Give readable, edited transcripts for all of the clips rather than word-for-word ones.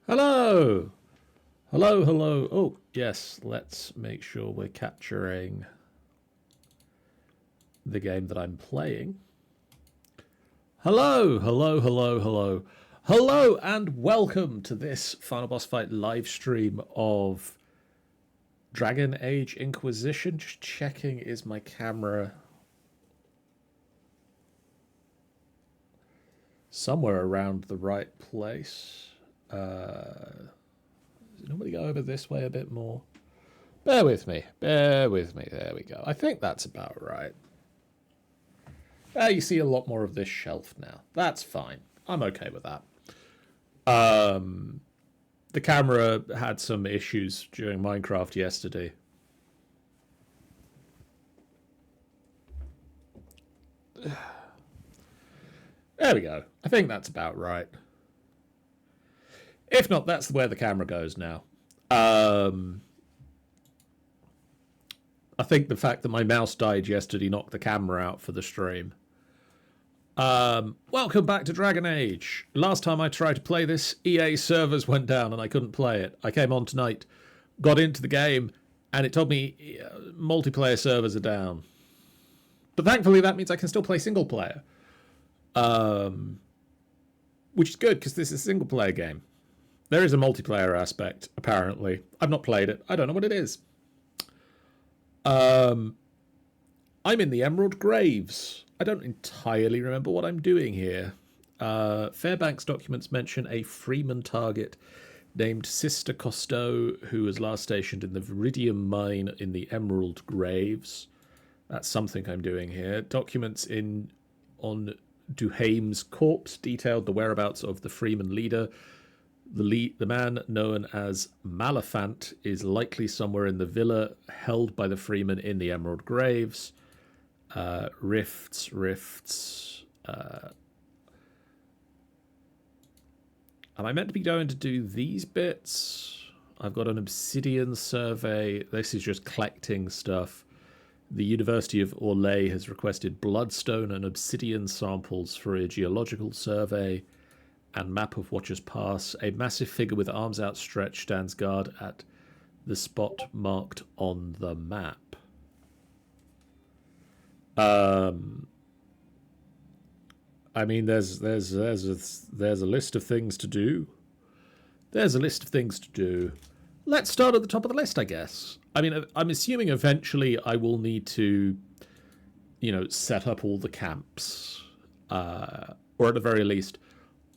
Hello! Hello, hello. Oh, yes, let's make sure we're capturing the game that I'm playing. Hello, hello, hello, hello. Hello, and welcome to this Final Boss Fight live stream of Dragon Age Inquisition. Just checking, is my camera somewhere around the right place? Does nobody go over this way a bit more? Bear with me. Bear with me. There we go. I think that's about right. You see a lot more of this shelf now. That's fine. I'm okay with that. The camera had some issues during Minecraft yesterday. There we go. I think that's about right. If not, that's where the camera goes now. I think the fact that my mouse died yesterday knocked the camera out for the stream. Welcome back to Dragon Age. Last time I tried to play this, EA servers went down and I couldn't play it. I came on tonight, got into the game, and it told me multiplayer servers are down. But thankfully that means I can still play single player. Which is good because this is a single player game. There is a multiplayer aspect, apparently. I've not played it. I don't know what it is. I'm in the Emerald Graves. I don't entirely remember what I'm doing here. Fairbanks documents mention a Freeman target named Sister Costeau, who was last stationed in the Viridium mine in the Emerald Graves. That's something I'm doing here. Documents on Duhame's corpse detailed the whereabouts of the Freeman leader. The man known as Malafant is likely somewhere in the villa held by the Freeman in the Emerald Graves. Rifts. Am I meant to be going to do these bits? I've got an obsidian survey. This is just collecting stuff. The University of Orlais has requested bloodstone and obsidian samples for a geological survey and map of Watcher's Pass. A massive figure with arms outstretched stands guard at the spot marked on the map. I mean, there's a list of things to do. There's a list of things to do. Let's start at the top of the list, I guess. I mean, I'm assuming eventually I will need to, set up all the camps, or at the very least,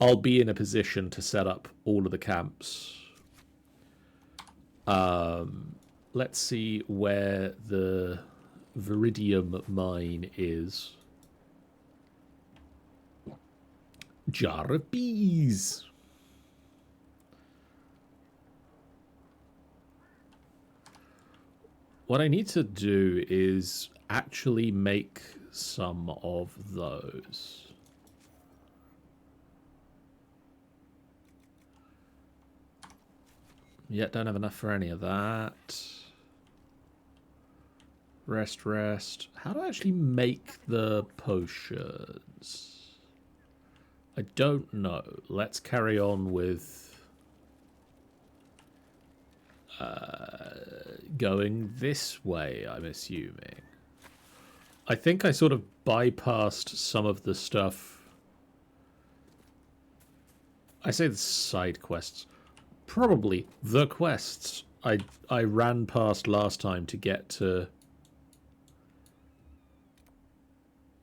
I'll be in a position to set up all of the camps. Let's see where the Viridium mine is. Jar of bees. What I need to do is actually make some of those. Yet don't have enough for any of that. Rest. How do I actually make the potions? I don't know. Let's carry on with going this way, I'm assuming. I think I sort of bypassed some of the stuff. I say the side quests. Probably the quests I ran past last time to get to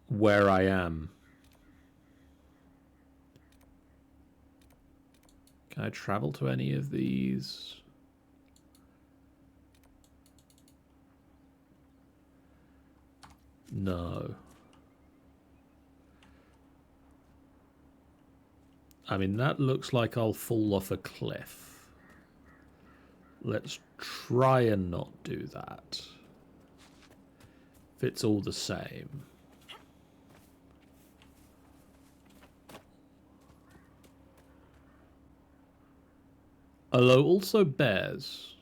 where I am. Can I travel to any of these? No. I mean, that looks like I'll fall off a cliff. Let's try and not do that. If it's all the same. Although also bears.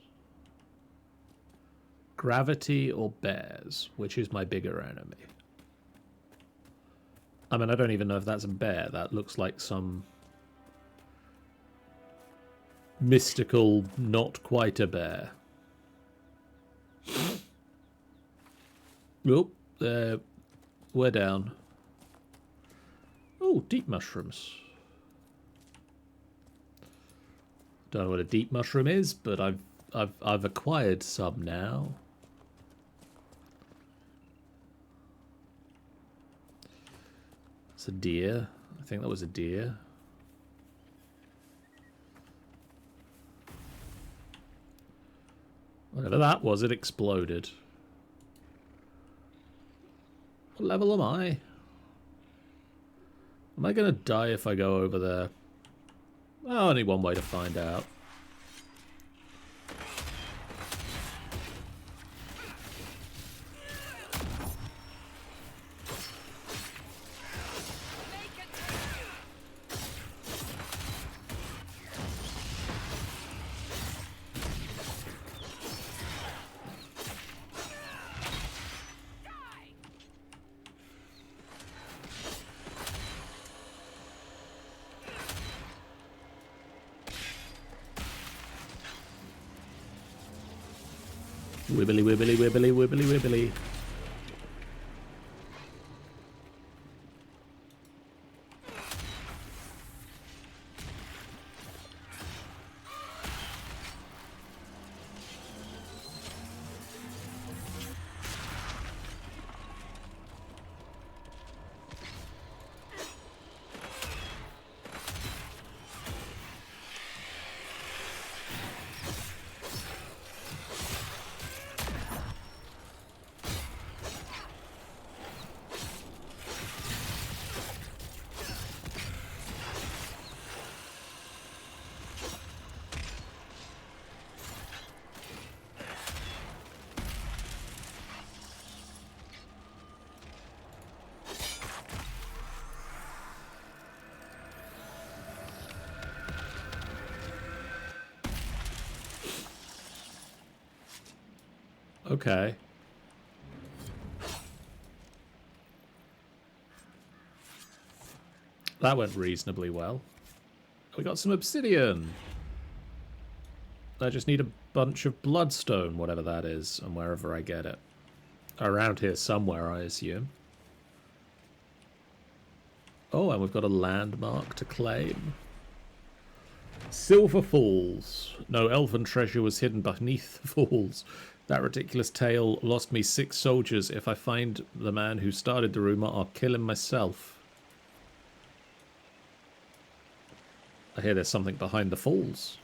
Gravity or bears? Which is my bigger enemy? I mean, I don't even know if that's a bear. That looks like some mystical, not quite a bear. Oh, we're down. Oh, deep mushrooms. Don't know what a deep mushroom is, but I've acquired some now. It's a deer. I think that was a deer. Whatever that was, it exploded. What level am I? Am I going to die if I go over there? Oh, only one way to find out. Wibbly, wibbly, wibbly, wibbly, wibbly. Okay. That went reasonably well. We got some obsidian. I just need a bunch of bloodstone, whatever that is, and wherever I get it. Around here somewhere, I assume. Oh, and we've got a landmark to claim. Silver Falls. No, elven treasure was hidden beneath the falls. That ridiculous tale lost me 6 soldiers. If I find the man who started the rumor, I'll kill him myself. I hear there's something behind the falls.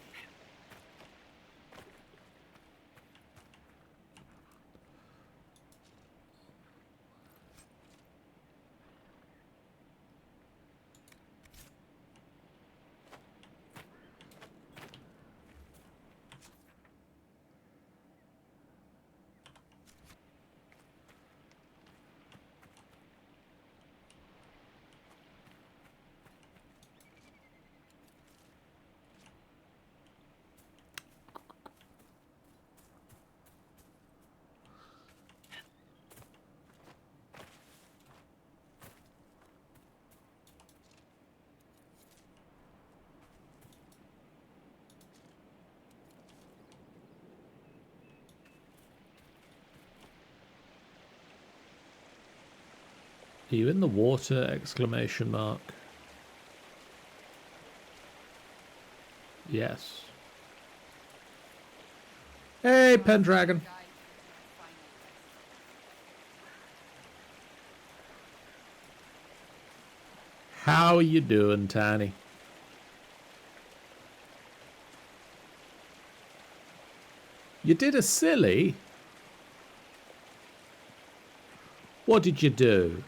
Are you in the water? Exclamation mark. Yes. Hey, Pendragon. How are you doing, Tiny? You did a silly? What did you do?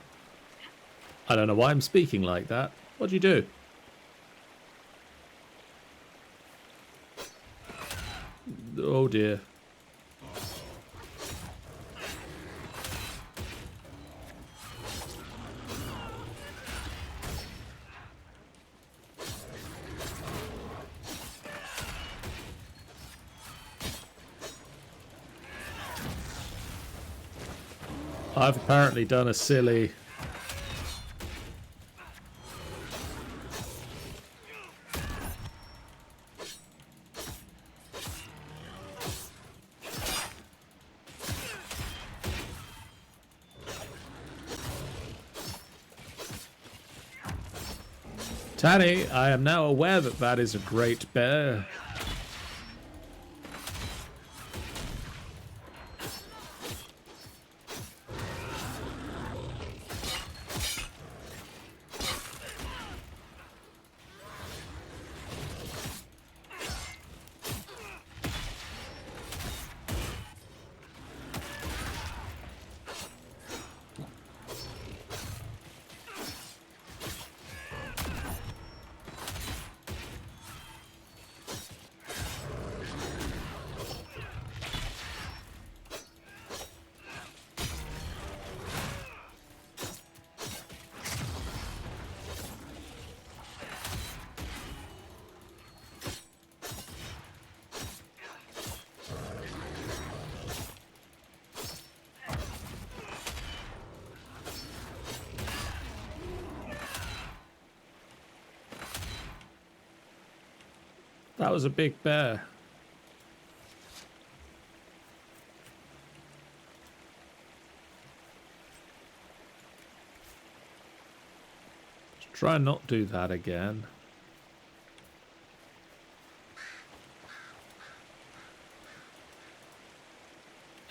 I don't know why I'm speaking like that. What'd you do? Oh dear. I've apparently done a silly... Tanny, I am now aware that that is a great bear. That was a big bear. Let's try and not do that again.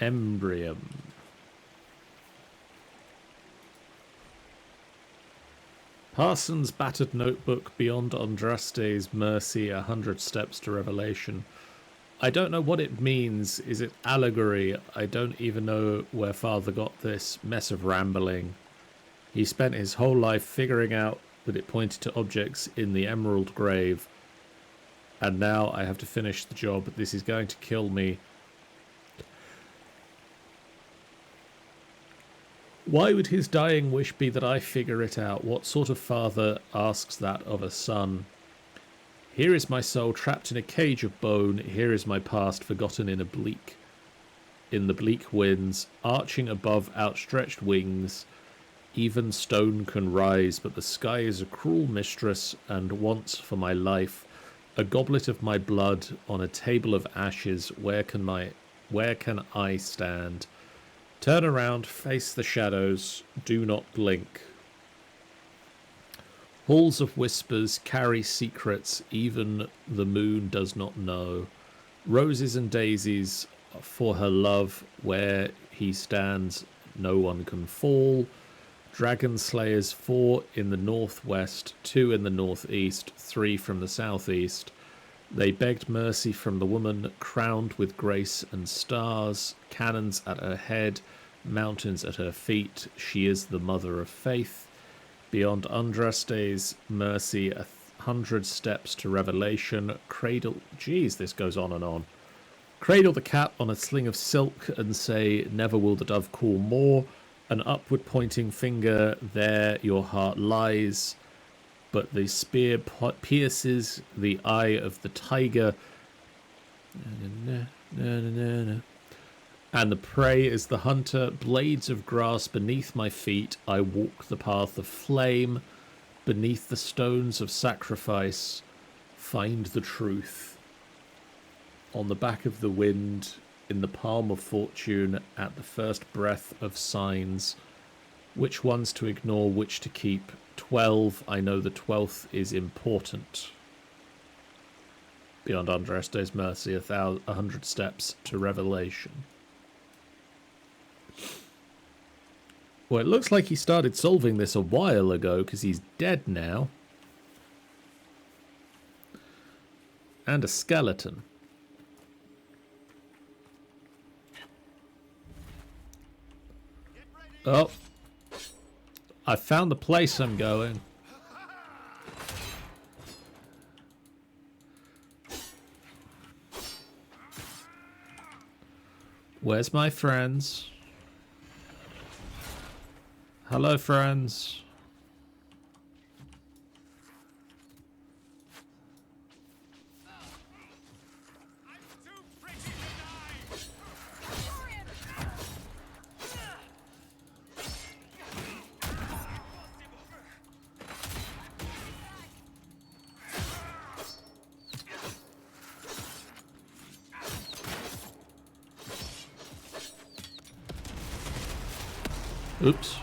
Embrium. Parsons' battered notebook, Beyond Andraste's Mercy, 100 Steps to Revelation. I don't know what it means. Is it allegory? I don't even know where Father got this mess of rambling. He spent his whole life figuring out that it pointed to objects in the Emerald Grave. And now I have to finish the job. This is going to kill me. Why would his dying wish be that I figure it out? What sort of father asks that of a son? Here is my soul trapped in a cage of bone. Here is my past forgotten in the bleak winds, arching above outstretched wings. Even stone can rise, but the sky is a cruel mistress and wants for my life a goblet of my blood on a table of ashes. Where can I stand? Turn around, face the shadows, do not blink. Halls of whispers carry secrets even the moon does not know. Roses and daisies for her love, where he stands no one can fall. Dragon slayers 4 in the northwest, 2 in the northeast, 3 from the southeast. They begged mercy from the woman crowned with grace and stars, cannons at her head, mountains at her feet. She is the mother of faith. Beyond Andraste's Mercy, 100 Steps to Revelation. Cradle... Jeez, this goes on and on. Cradle the cat on a sling of silk and say, never will the dove call more. An upward pointing finger, there your heart lies. But the spear pierces the eye of the tiger. And the prey is the hunter. Blades of grass beneath my feet. I walk the path of flame. Beneath the stones of sacrifice, find the truth. On the back of the wind, in the palm of fortune, at the first breath of signs. Which ones to ignore, which to keep? 12, I know the 12th is important. Beyond Andraste's Mercy, 100 Steps to Revelation. Well, it looks like he started solving this a while ago, because he's dead now. And a skeleton. Oh. I found the place I'm going. Where's my friends? Hello, friends. Oops.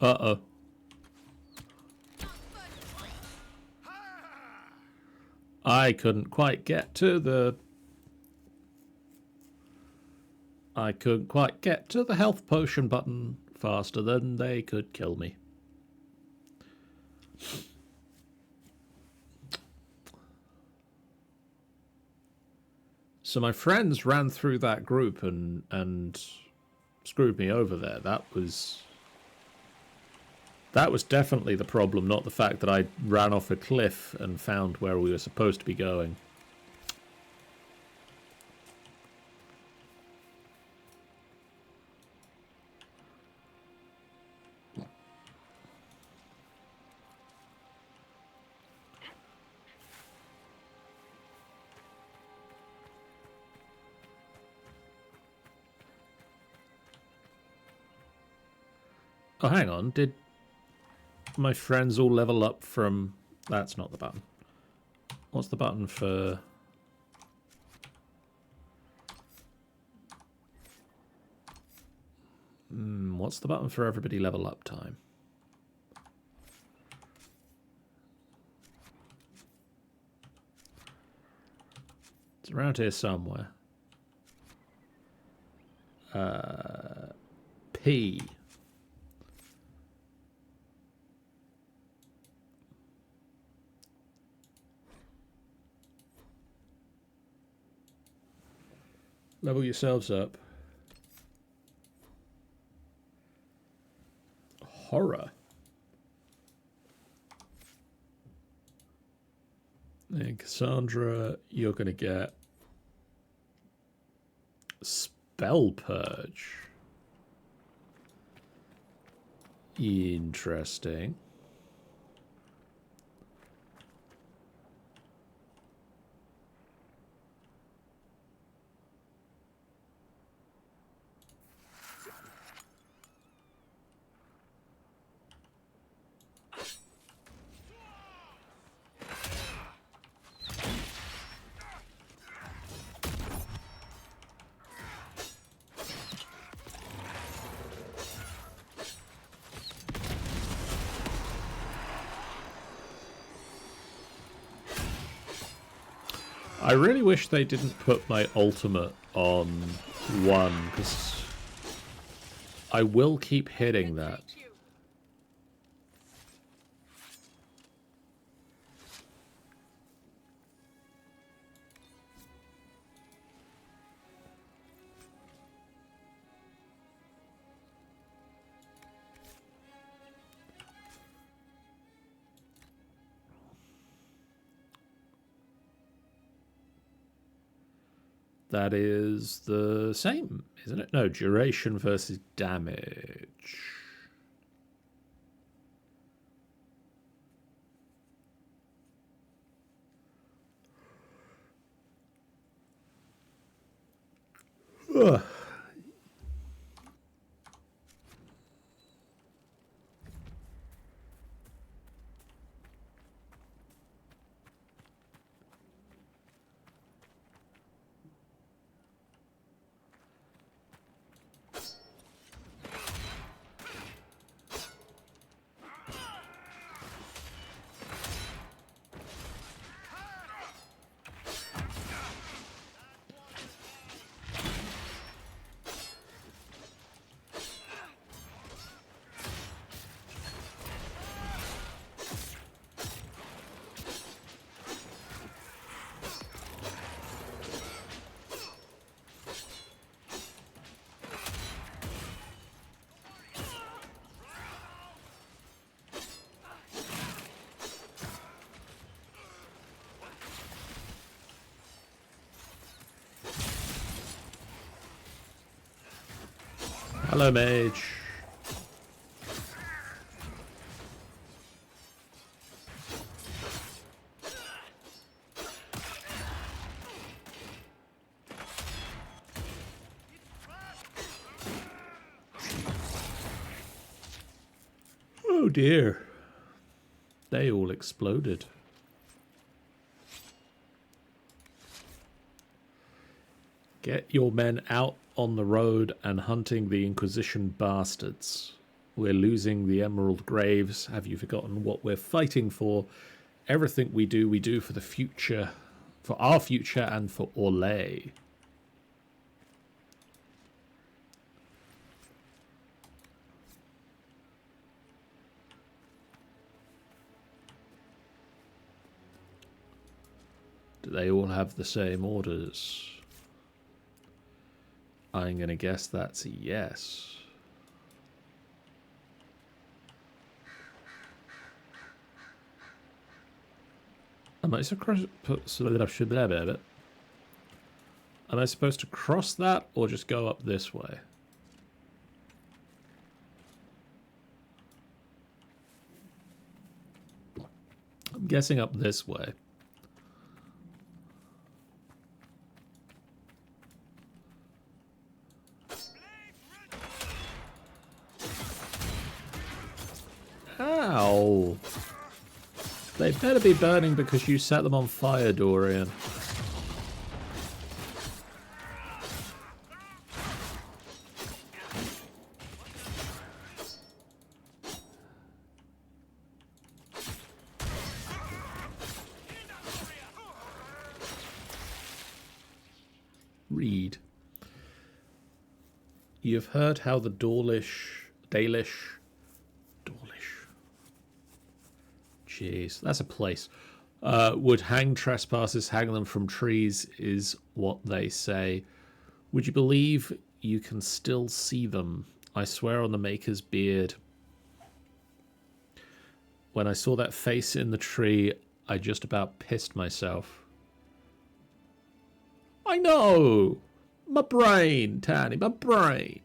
Uh-oh. I couldn't quite get to the... I couldn't quite get to the health potion button faster than they could kill me. So my friends ran through that group and screwed me over there. That was definitely the problem, not the fact that I ran off a cliff and found where we were supposed to be going. Oh, hang on. Did my friends all level up from... That's not the button. What's the button for... what's the button for everybody level up time? It's around here somewhere. P. Level yourselves up. Horror. And Cassandra, you're going to get Spell Purge. Interesting. I really wish they didn't put my ultimate on 1, because I will keep hitting that. That is the same, isn't it? No, duration versus damage. Ugh. Hello, mage. Oh dear. They all exploded. Get your men out on the road and hunting the Inquisition bastards. We're losing the Emerald Graves. Have you forgotten what we're fighting for? Everything we do for the future. For our future and for Orlais. Do they all have the same orders? I'm going to guess that's a yes. Am I supposed to cross that or just go up this way? I'm guessing up this way. Ow! They better be burning because you set them on fire, Dorian. Read. You've heard how the Dalish, jeez, that's a place, would hang trespassers, hang them from trees, is what they say. Would you believe you can still see them? I swear on the Maker's beard. When I saw that face in the tree, I just about pissed myself. I know! My brain, Tanny, my brain.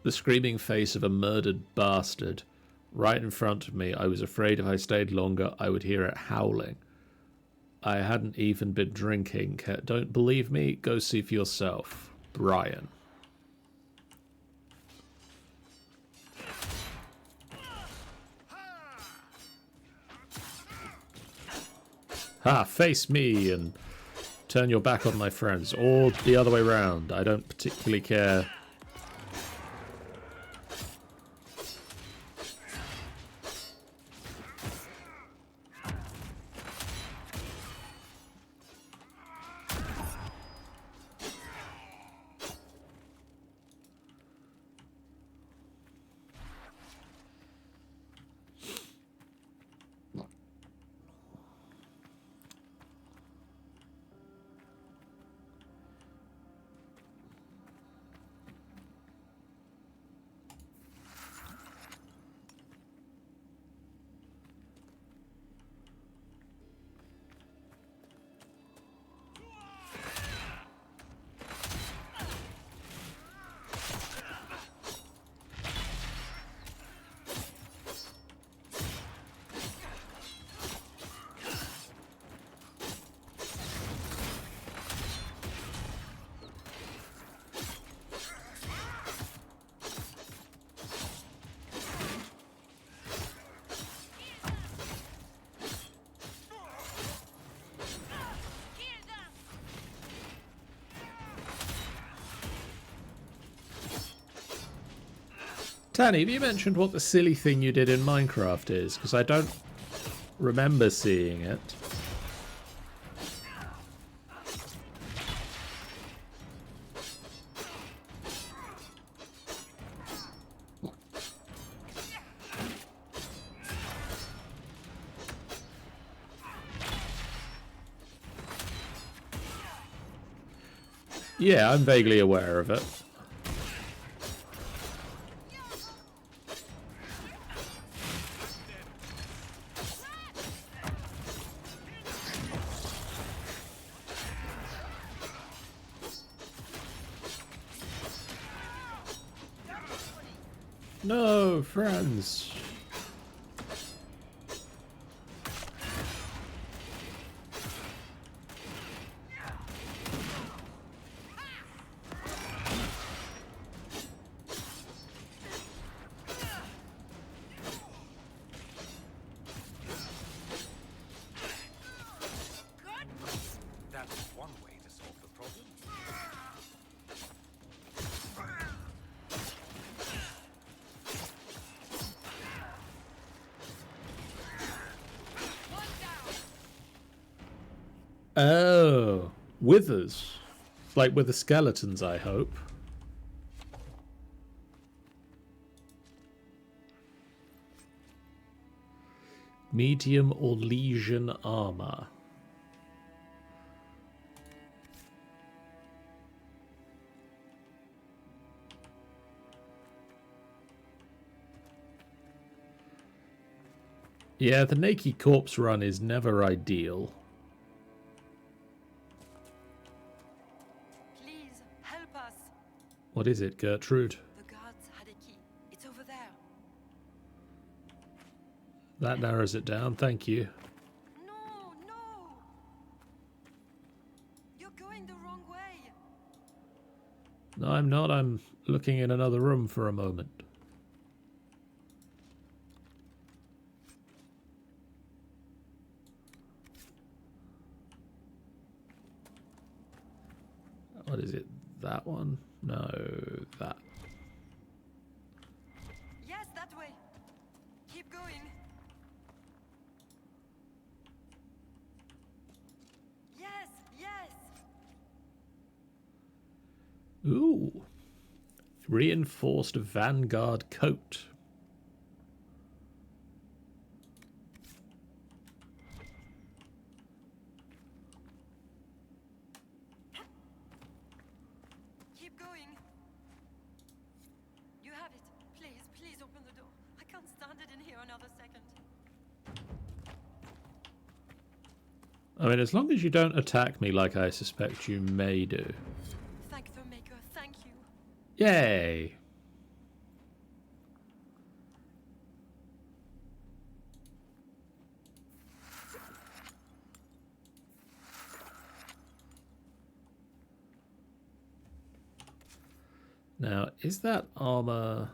The screaming face of a murdered bastard. Right in front of me. I was afraid if I stayed longer, I would hear it howling. I hadn't even been drinking. Don't believe me? Go see for yourself. Brian. Ha! Face me and turn your back on my friends. Or the other way round. I don't particularly care. Tanny, have you mentioned what the silly thing you did in Minecraft is? Because I don't remember seeing it. Yeah, I'm vaguely aware of it. No, friends. Oh, withers. Like with the skeletons, I hope. Medium or legion armor. Yeah, the naked corpse run is never ideal. Please help us. What is it, Gertrude? The guards had a key. It's over there. That narrows it down, thank you. No, no! You're going the wrong way. No, I'm not. I'm looking in another room for a moment. What is it? That one? No, that. Yes, that way. Keep going. Yes, yes. Ooh. Reinforced Vanguard coat. Keep going. You have it. Please, please open the door. I can't stand it in here another second. I mean, as long as you don't attack me like I suspect you may do. Thank the Maker, thank you. Yay! Now, is that armor...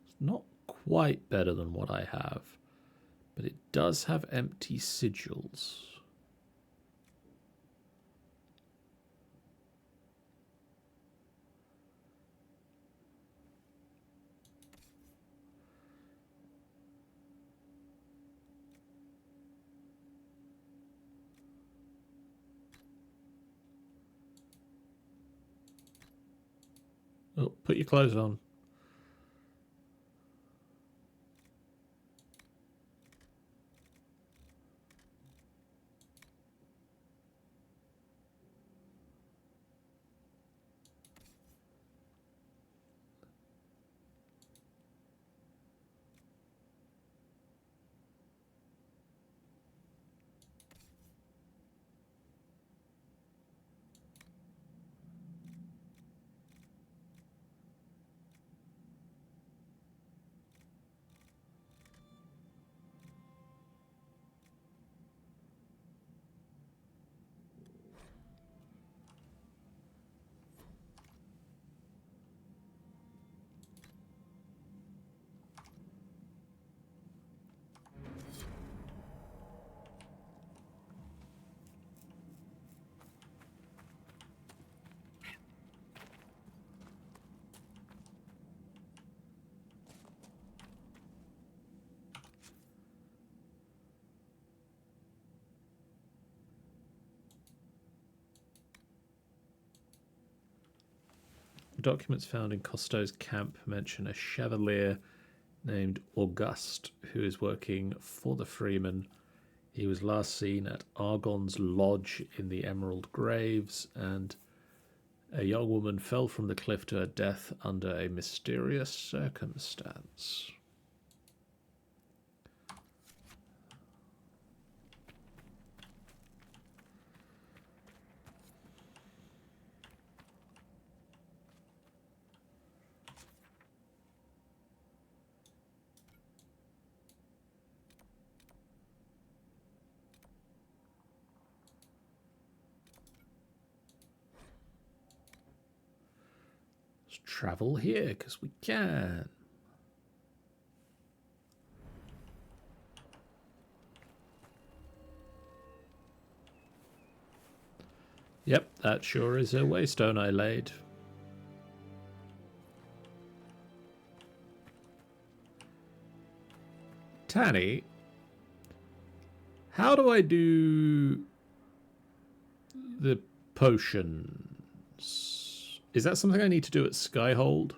It's not quite better than what I have, but it does have empty sigils. Oh, put your clothes on. Documents found in Cousteau's camp mention a chevalier named Auguste who is working for the Freemen. He was last seen at Argon's lodge in the Emerald Graves, and a young woman fell from the cliff to her death under a mysterious circumstance. Let's travel here because we can. Yep, that sure is a waystone I laid. Tanny, how do I do the potions? Is that something I need to do at Skyhold?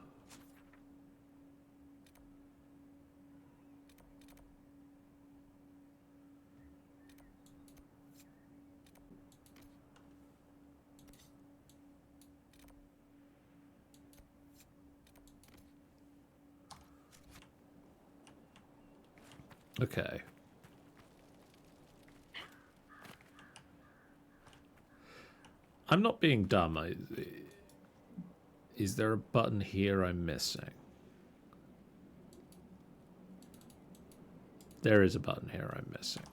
Okay. I'm not being dumb. Is there a button here I'm missing? There is a button here I'm missing.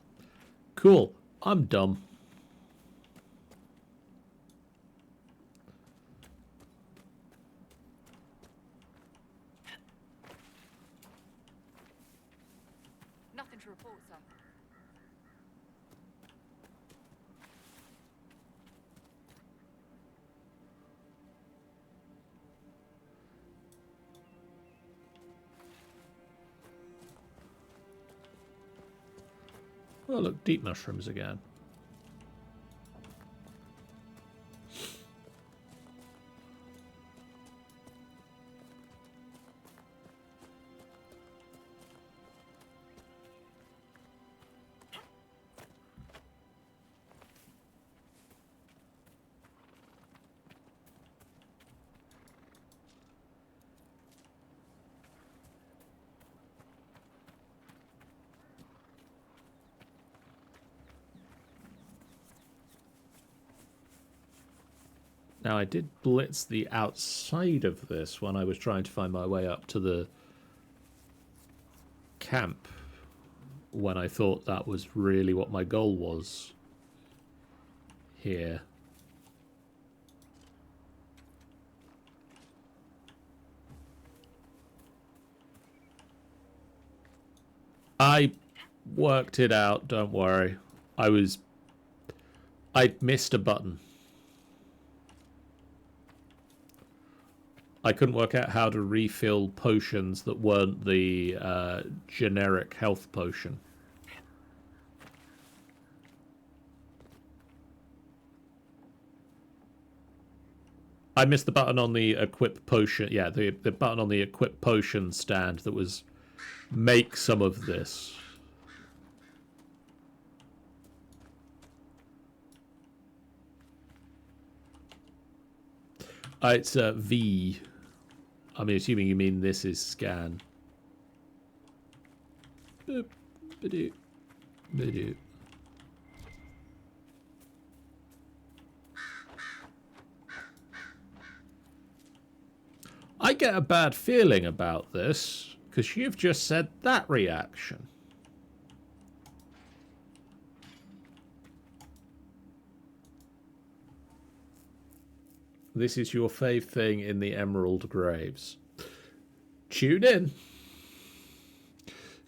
Cool. I'm dumb. Nothing to report, sir. Oh, look, deep mushrooms again. Now, I did blitz the outside of this when I was trying to find my way up to the camp, when I thought that was really what my goal was here. I worked it out, don't worry. I missed a button. I couldn't work out how to refill potions that weren't the generic health potion. I missed the button on the equip potion. Yeah, the button on the equip potion stand that was make some of this. It's V. I'm assuming you mean this is scan. Boop, ba-doop, ba-doop. I get a bad feeling about this, because you've just said that reaction. This is your fave thing in the Emerald Graves. Tune in.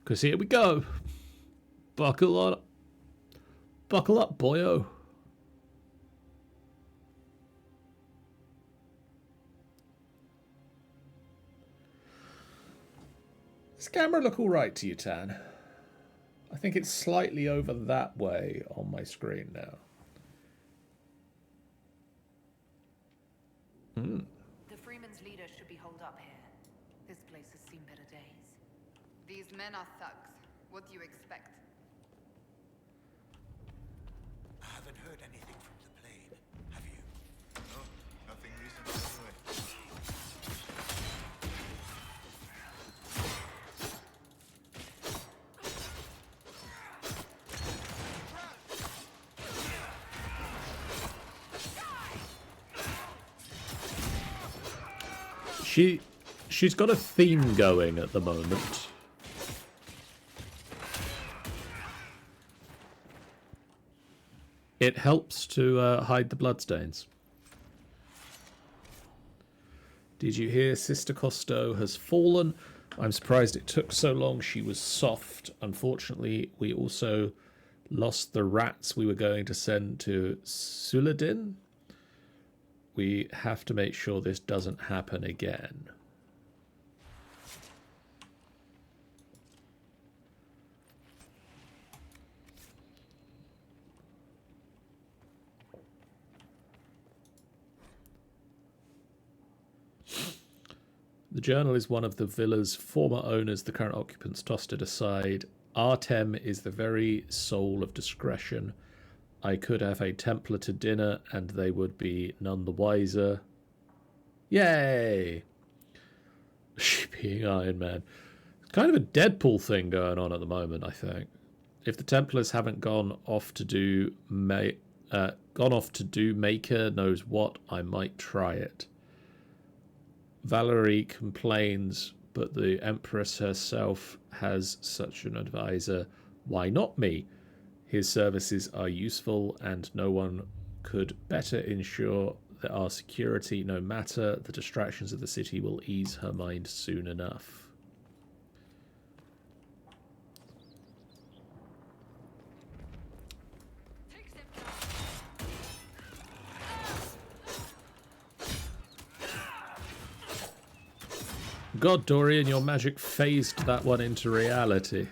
Because here we go. Buckle up. Buckle up, boyo. Does the camera look alright to you, Tan? I think it's slightly over that way on my screen now. The Freeman's leader should be holed up here. This place has seen better days. These men are thugs. What do you expect? I haven't heard anything from the plane. Have you? No, nothing recent anyway. She's got a theme going at the moment. It helps to hide the bloodstains. Did you hear Sister Costo has fallen? I'm surprised it took so long. She was soft. Unfortunately, we also lost the rats we were going to send to Suladin. We have to make sure this doesn't happen again. The journal is one of the villa's former owners. The current occupants tossed it aside. Artem is the very soul of discretion. I could have a Templar to dinner, and they would be none the wiser. Yay! She being Iron Man. It's kind of a Deadpool thing going on at the moment, I think. If the Templars haven't gone off to do Maker knows what, I might try it. Valerie complains, but the Empress herself has such an advisor. Why not me? His services are useful, and no one could better ensure that our security, no matter the distractions of the city, will ease her mind soon enough. God, Dorian, your magic phased that one into reality.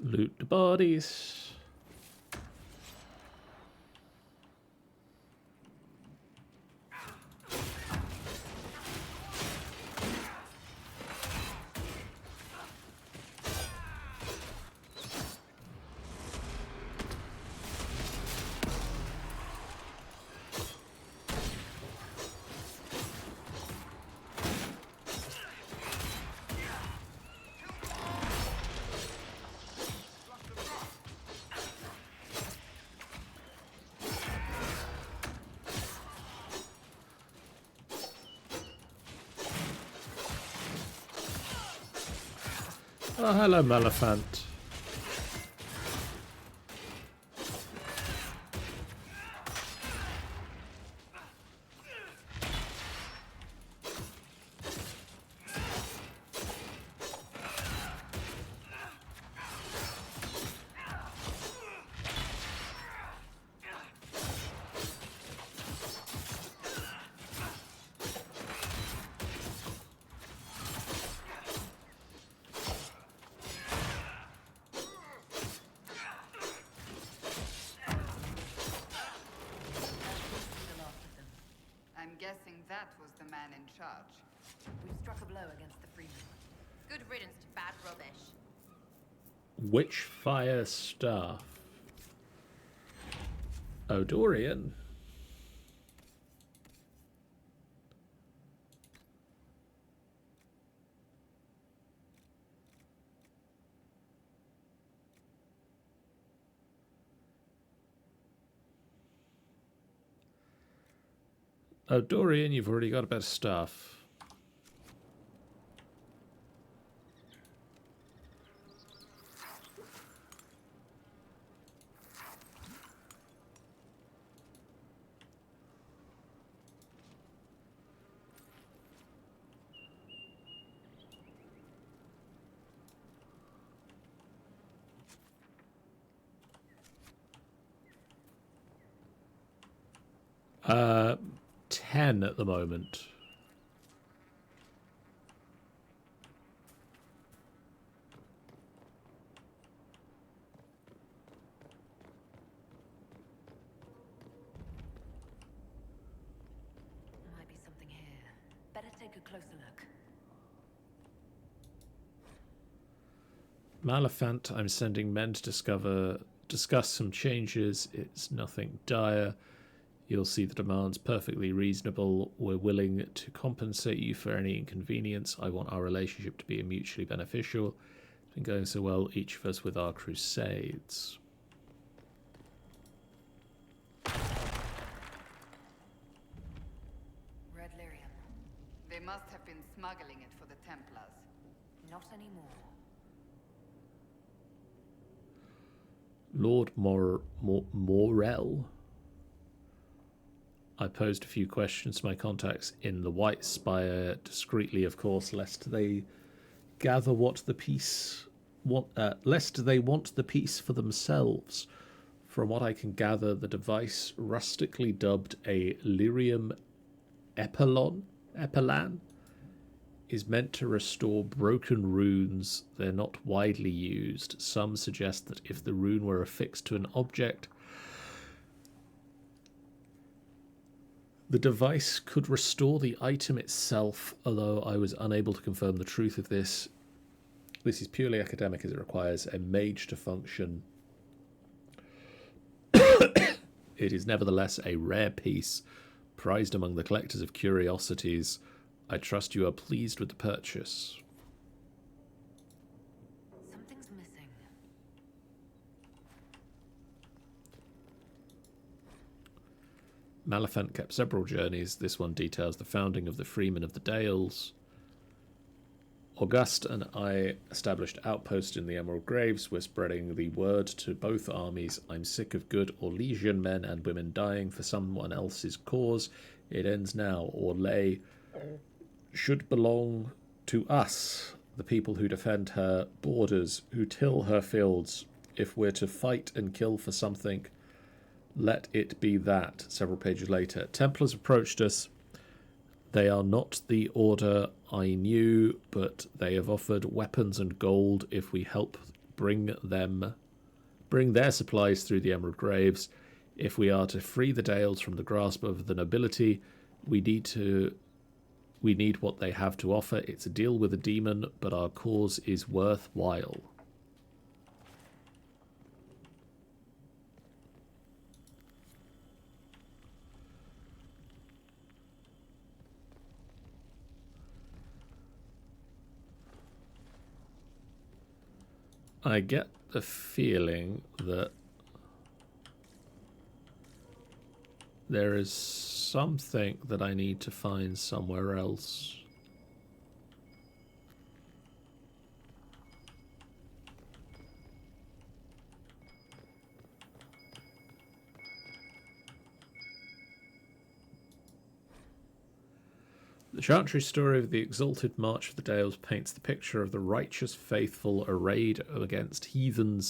Loot the bodies. Oh, hello, Maleficent. I'm guessing that was the man in charge. We've struck a blow against the Freemen. Good riddance to bad rubbish. Witchfire Staff. Oh, Dorian. Oh, Dorian, you've already got a bit of stuff. Uh, 10 at the moment. Might be something here. Better take a closer look. Maleficent, I'm sending men to discuss some changes. It's nothing dire. You'll see the demand's perfectly reasonable. We're willing to compensate you for any inconvenience. I want our relationship to be mutually beneficial. It's been going so well, each of us with our crusades. Red lyrium. They must have been smuggling it for the Templars. Not anymore. Lord Morel. I posed a few questions to my contacts in the White Spire, discreetly, of course, lest they gather what the peace lest they want the peace for themselves. From what I can gather, the device, rustically dubbed a lyrium epilan, is meant to restore broken runes. They're not widely used. Some suggest that if the rune were affixed to an object, the device could restore the item itself, although I was unable to confirm the truth of this. This is purely academic, as it requires a mage to function. It is nevertheless a rare piece, prized among the collectors of curiosities. I trust you are pleased with the purchase. Something's missing. Malefant kept several journeys. This one details the founding of the Freemen of the Dales. Auguste and I established outposts in the Emerald Graves. We're spreading the word to both armies. I'm sick of good Orlesian men and women dying for someone else's cause. It ends now. Orlais should belong to us, the people who defend her borders, who till her fields. If we're to fight and kill for something, let it be that. Several pages later, Templars approached us. They are not the order I knew, but they have offered weapons and gold if we help bring their supplies through the Emerald Graves. If we are to free the Dales from the grasp of the nobility, we need what they have to offer. It's a deal with a demon, but our cause is worthwhile. I get the feeling that there is something that I need to find somewhere else. The Chantry story of the exalted march of the Dales paints the picture of the righteous faithful arrayed against heathen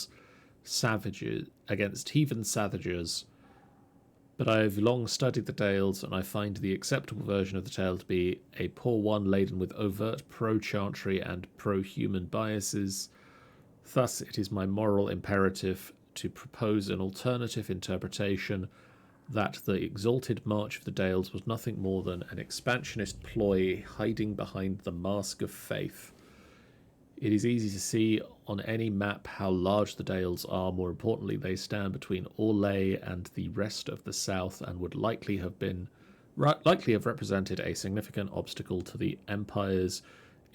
savages. But I have long studied the Dales, and I find the acceptable version of the tale to be a poor one laden with overt pro-Chantry and pro-human biases. Thus, it is my moral imperative to propose an alternative interpretation that the exalted march of the Dales was nothing more than an expansionist ploy hiding behind the mask of faith. It is easy to see on any map how large the Dales are. More importantly, they stand between Orlais and the rest of the south and would likely have represented a significant obstacle to the Empire's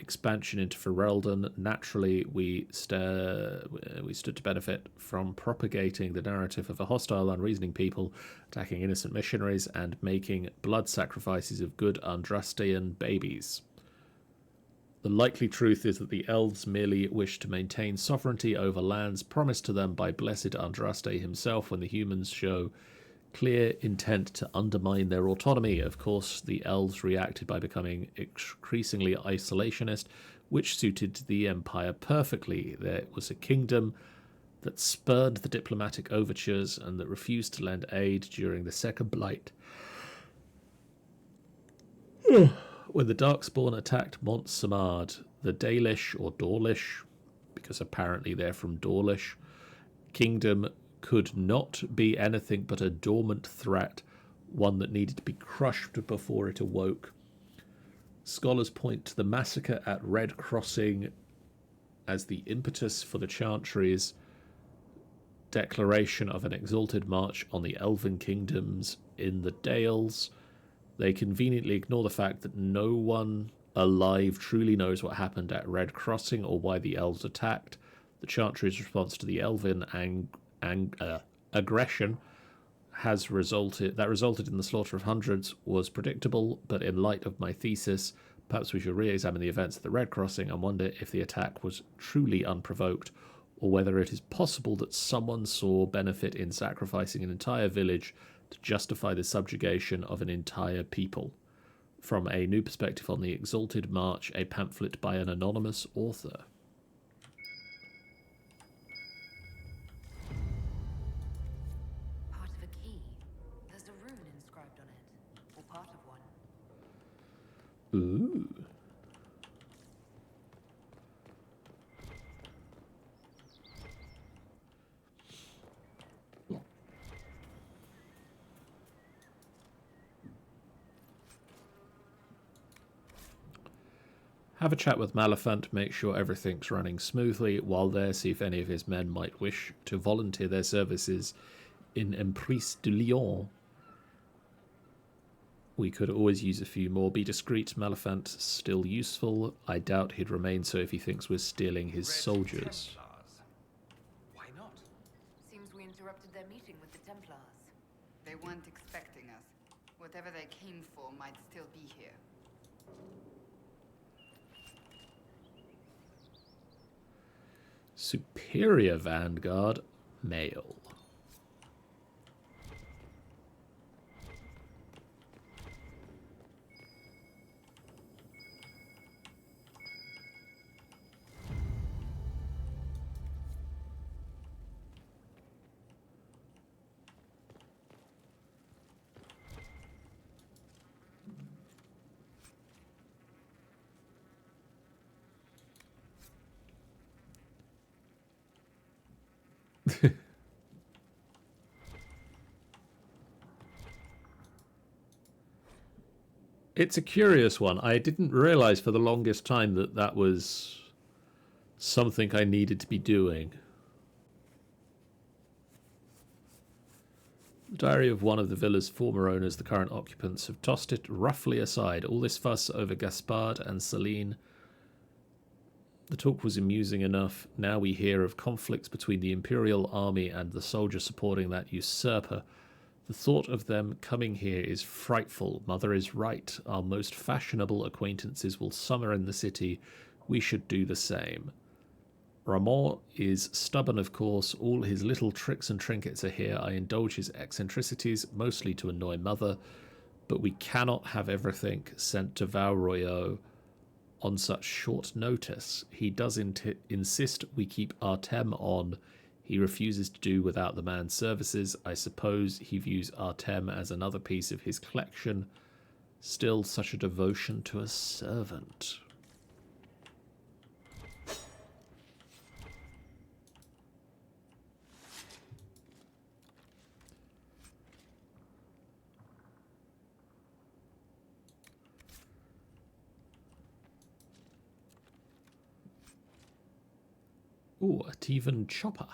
expansion into Ferelden. Naturally, we stood to benefit from propagating the narrative of a hostile, unreasoning people attacking innocent missionaries and making blood sacrifices of good Andrastian babies. The likely truth is that the elves merely wish to maintain sovereignty over lands promised to them by blessed Andraste himself when the humans show clear intent to undermine their autonomy. Of course, the elves reacted by becoming increasingly isolationist, which suited the Empire perfectly. There was a kingdom that spurned the diplomatic overtures and that refused to lend aid during the Second Blight. When the Darkspawn attacked Mont Samard, the Dalish, or Dawlish, because apparently they're from Dawlish, kingdom could not be anything but a dormant threat, one that needed to be crushed before it awoke. Scholars point to the massacre at Red Crossing as the impetus for the Chantry's declaration of an exalted march on the elven kingdoms in the Dales. They conveniently ignore the fact that no one alive truly knows what happened at Red Crossing or why the elves attacked. The Chantry's response to the elven aggression resulted in the slaughter of hundreds was predictable, but in light of my thesis, perhaps we should re-examine the events at the Red Crossing and wonder if the attack was truly unprovoked, or whether it is possible that someone saw benefit in sacrificing an entire village to justify the subjugation of an entire people. From a New Perspective on the Exalted March, a pamphlet by an anonymous author. Part of a key. There's a rune inscribed on it. Or part of one. Ooh. Have a chat with Malafant, make sure everything's running smoothly. While there, see if any of his men might wish to volunteer their services in Emprise de Lyon. We could always use a few more. Be discreet, Malafant still useful. I doubt he'd remain so if he thinks we're stealing his soldiers. Templars. Why not? Seems we interrupted their meeting with the Templars. They weren't expecting us. Whatever they came for might still be here. Superior Vanguard, male. It's a curious one. I didn't realize for the longest time that that was something I needed to be doing. The diary of one of the villa's former owners, the current occupants, have tossed it roughly aside. All this fuss over Gaspard and Celine. The talk was amusing enough. Now we hear of conflicts between the Imperial Army and the soldiers supporting that usurper. The thought of them coming here is frightful. Mother is right. Our most fashionable acquaintances will summer in the city. We should do the same. Ramon is stubborn, of course. All his little tricks and trinkets are here. I indulge his eccentricities, mostly to annoy Mother. But we cannot have everything sent to Val Royaux on such short notice. He does insist we keep Artem on. He refuses to do without the man's services. I suppose he views Artem as another piece of his collection. Still such a devotion to a servant. Ooh, a Tevan chopper.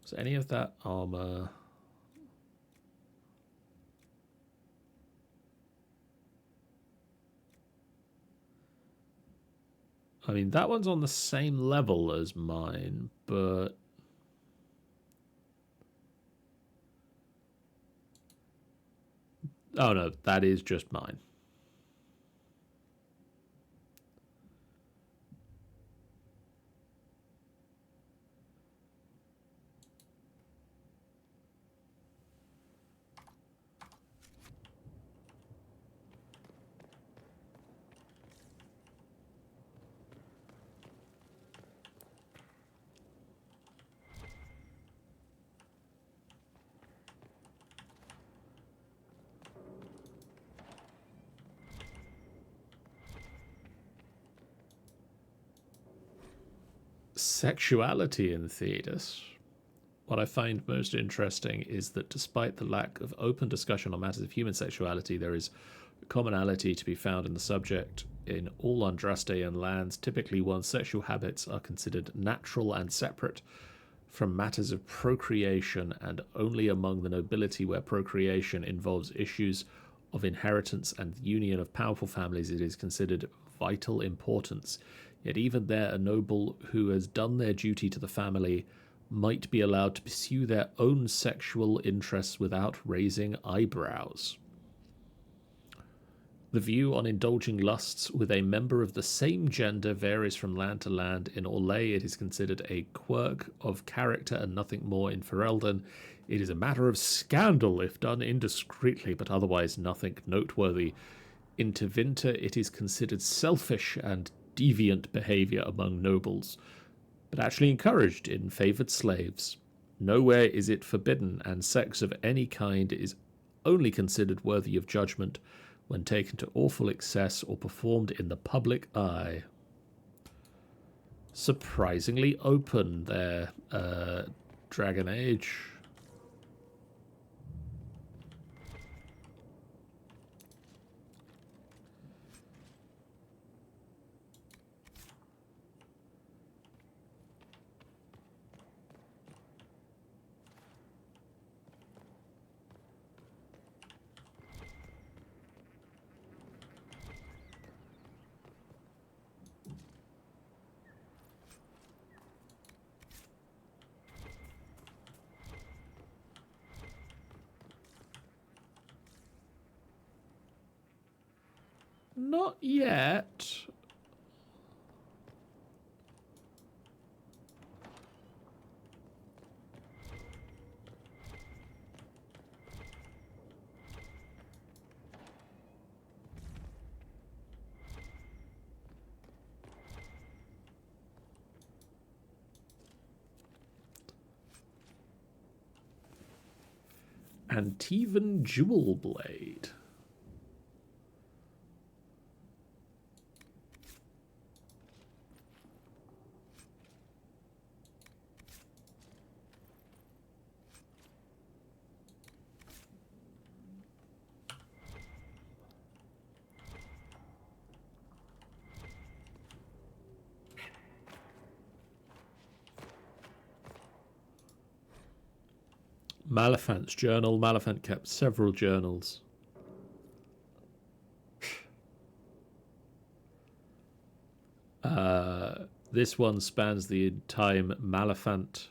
So any of that armor... I mean, that one's on the same level as mine, but... Oh no, that is just mine. Sexuality in Thedas. What I find most interesting is that despite the lack of open discussion on matters of human sexuality, there is commonality to be found in the subject. In all Andrastean lands, typically one's sexual habits are considered natural and separate from matters of procreation, and only among the nobility where procreation involves issues of inheritance and the union of powerful families it is considered vital importance. Yet even there, a noble who has done their duty to the family might be allowed to pursue their own sexual interests without raising eyebrows. The view on indulging lusts with a member of the same gender varies from land to land. In Orlais, it is considered a quirk of character and nothing more. In Ferelden, it is a matter of scandal if done indiscreetly, but otherwise nothing noteworthy. In Tevinter, it is considered selfish and deviant behaviour among nobles, but actually encouraged in favoured slaves. Nowhere is it forbidden, and sex of any kind is only considered worthy of judgment when taken to awful excess or performed in the public eye. Surprisingly open there, Dragon Age. Not yet. Antivan Jewel Blade. Malafant's journal. Malafant kept several journals. This one spans the time Malelephant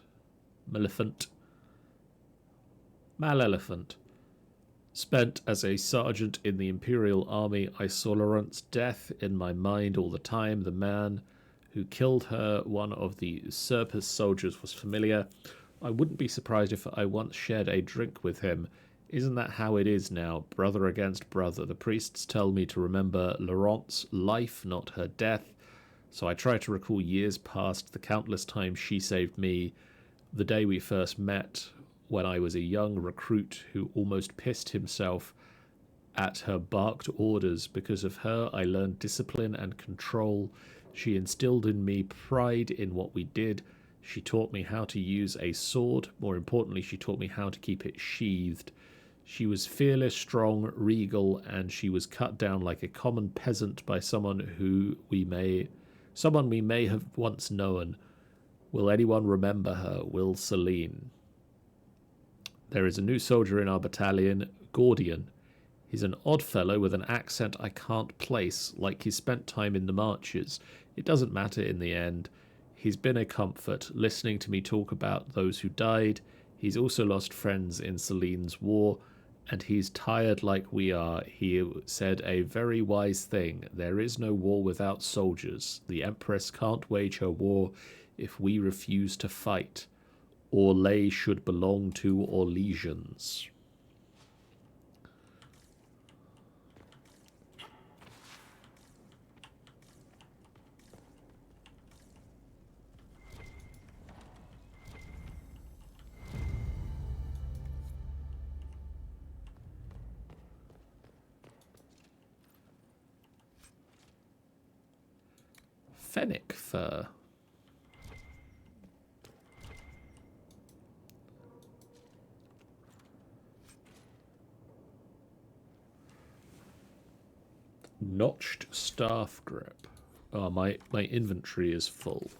spent as a sergeant in the Imperial Army. I saw Laurent's death in my mind all the time. The man who killed her, one of the Usurper's soldiers, was familiar. I wouldn't be surprised if I once shared a drink with him. Isn't that how it is now? Brother against brother. The priests tell me to remember Laurent's life, not her death. So I try to recall years past, the countless times she saved me. The day we first met, when I was a young recruit who almost pissed himself at her barked orders. Because of her, I learned discipline and control. She instilled in me pride in what we did. She taught me how to use a sword. More importantly, she taught me how to keep it sheathed. She was fearless, strong, regal, and she was cut down like a common peasant by someone we may have once known. Will anyone remember her? Will Celine? There is a new soldier in our battalion, Gordian. He's an odd fellow with an accent I can't place, like he spent time in the marches. It doesn't matter in the end. He's been a comfort, listening to me talk about those who died. He's also lost friends in Celine's war, and he's tired like we are. He said a very wise thing. There is no war without soldiers. The Empress can't wage her war if we refuse to fight. Orlais should belong to Orlesians. Fennec fur. Notched staff grip. Oh, my inventory is full.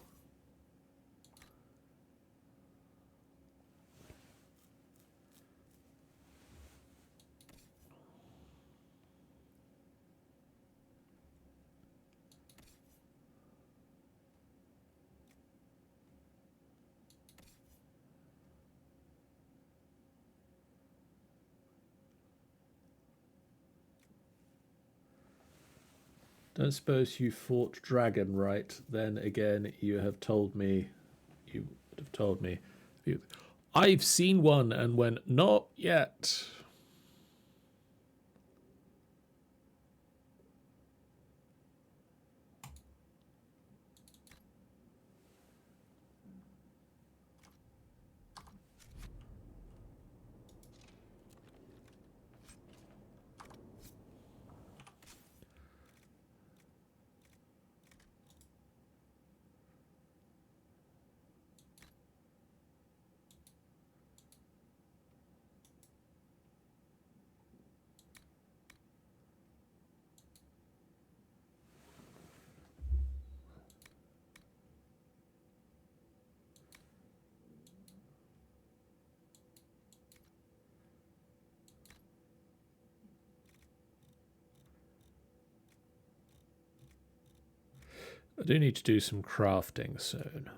Don't suppose you fought dragon, right? Then again, you have told me. You would have told me. I've seen one and went, not yet. I do need to do some crafting soon.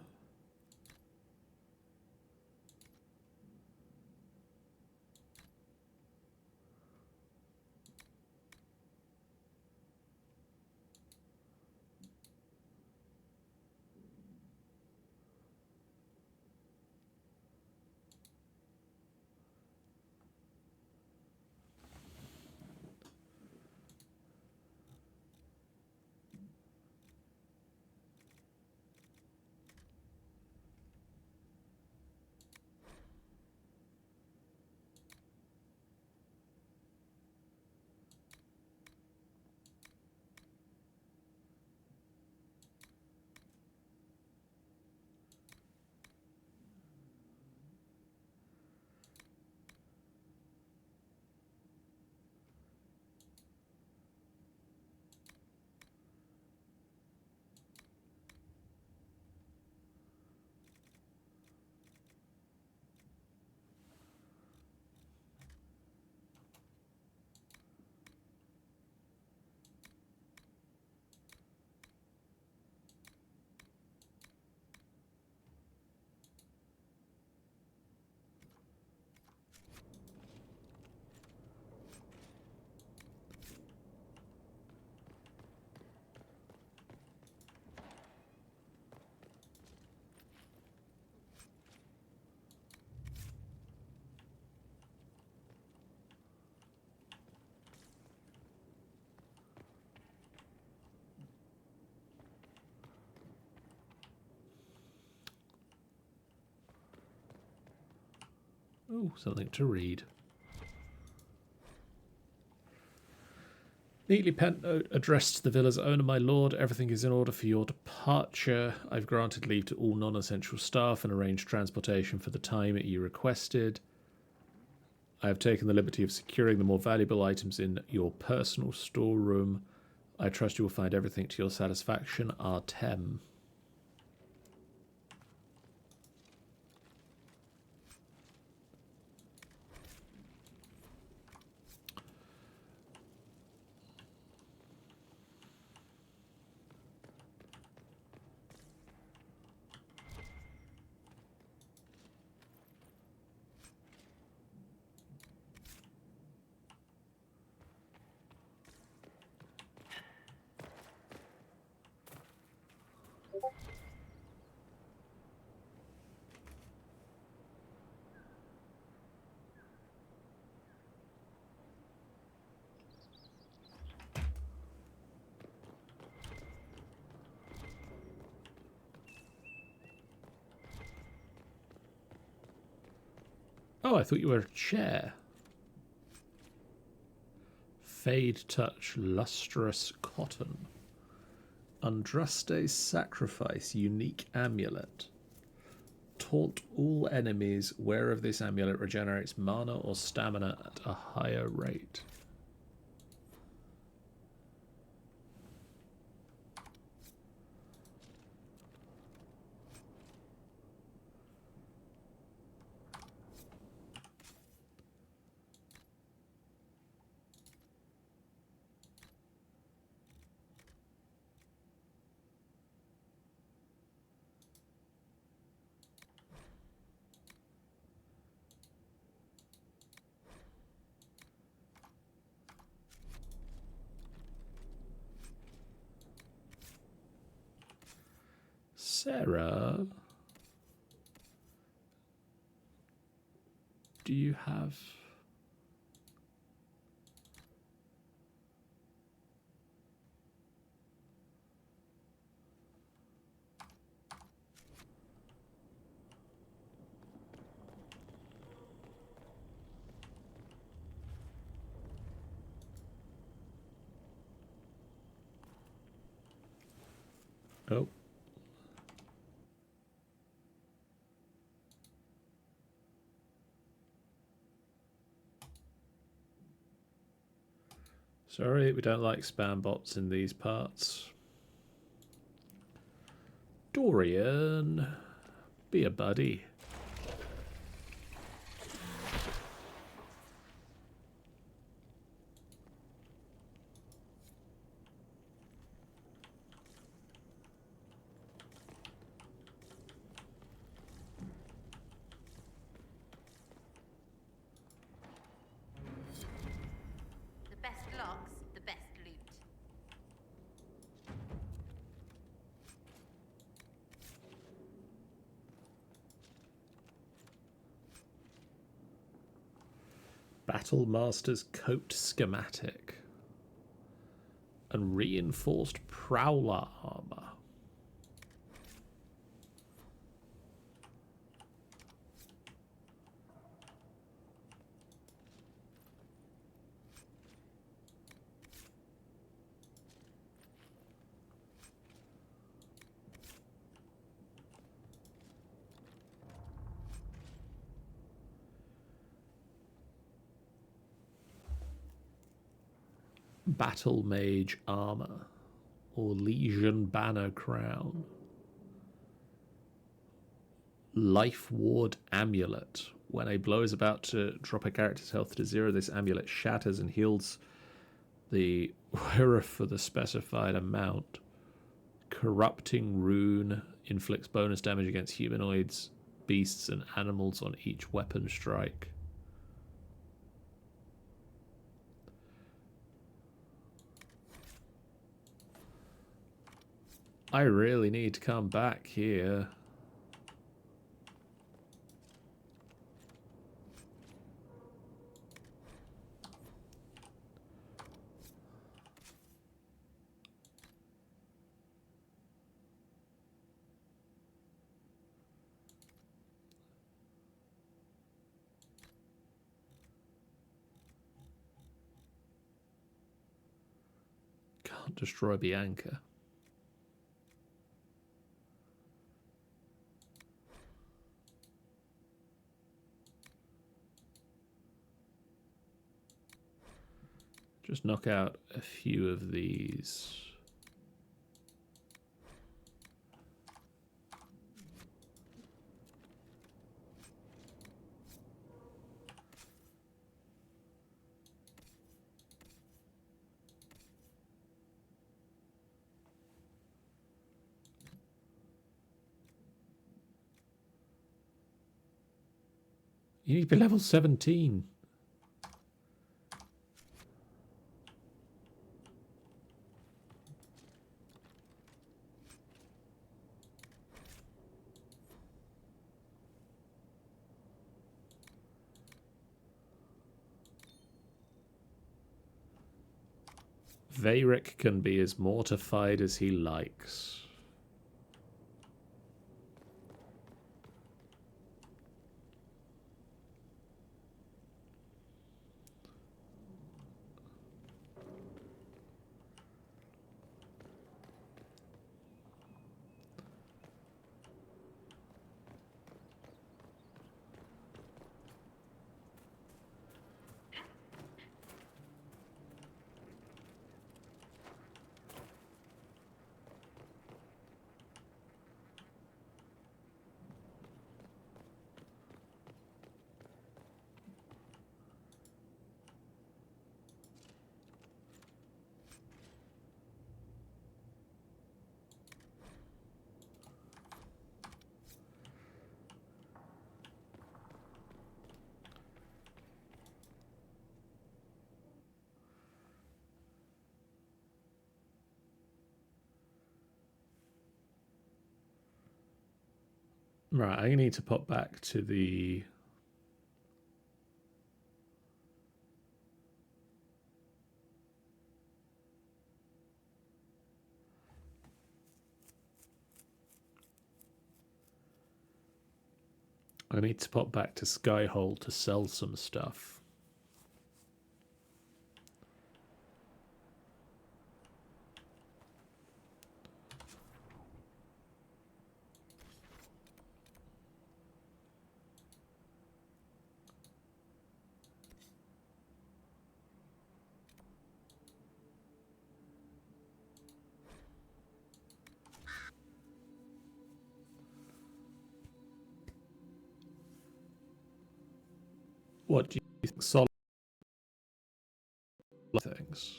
Oh, something to read. Neatly pent note addressed to the villa's owner, my lord. Everything is in order for your departure. I've granted leave to all non-essential staff and arranged transportation for the time you requested. I have taken the liberty of securing the more valuable items in your personal storeroom. I trust you will find everything to your satisfaction. Artem. Oh, I thought you were a chair. Fade touch, lustrous cotton. Andraste's sacrifice, unique amulet. Taunt all enemies, wearer of this amulet regenerates mana or stamina at a higher rate. Sarah, do you have... Oh. Sorry, we don't like spam bots in these parts. Dorian, be a buddy. The best locks, the best loot. Battlemaster's coat schematic. And reinforced prowler armor. Battle Mage armor or Legion banner crown. Life Ward amulet. When a blow is about to drop a character's health to 0, this amulet shatters and heals the wearer for the specified amount. Corrupting rune inflicts bonus damage against humanoids, beasts, and animals on each weapon strike. I really need to come back here. Can't destroy Bianca. Just knock out a few of these. You need to be level 17. Veyric can be as mortified as he likes. Right, I need to pop back to the... I need to pop back to Skyhole to sell some stuff. What do you think? Solid things.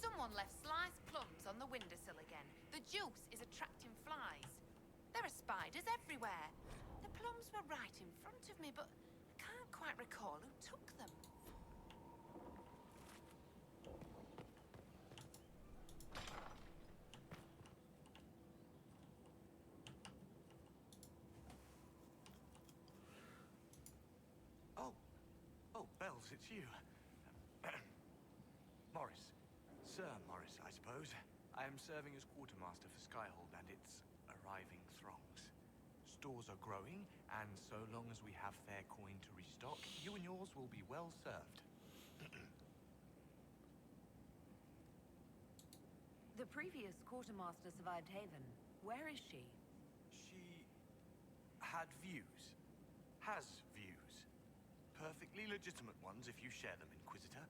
Someone left sliced plums on the windowsill again. The juice is attracting flies. There are spiders everywhere. The plums were right in front of me, but I can't quite recall who took them. Oh, Bells, it's you. Morris. Sir Morris, I suppose. I am serving as quartermaster for Skyhold and its arriving throngs. Stores are growing, and so long as we have fair coin to restock, you and yours will be well served. The previous quartermaster survived Haven. Where is she? She had views. Has views. Perfectly legitimate ones if you share them, Inquisitor.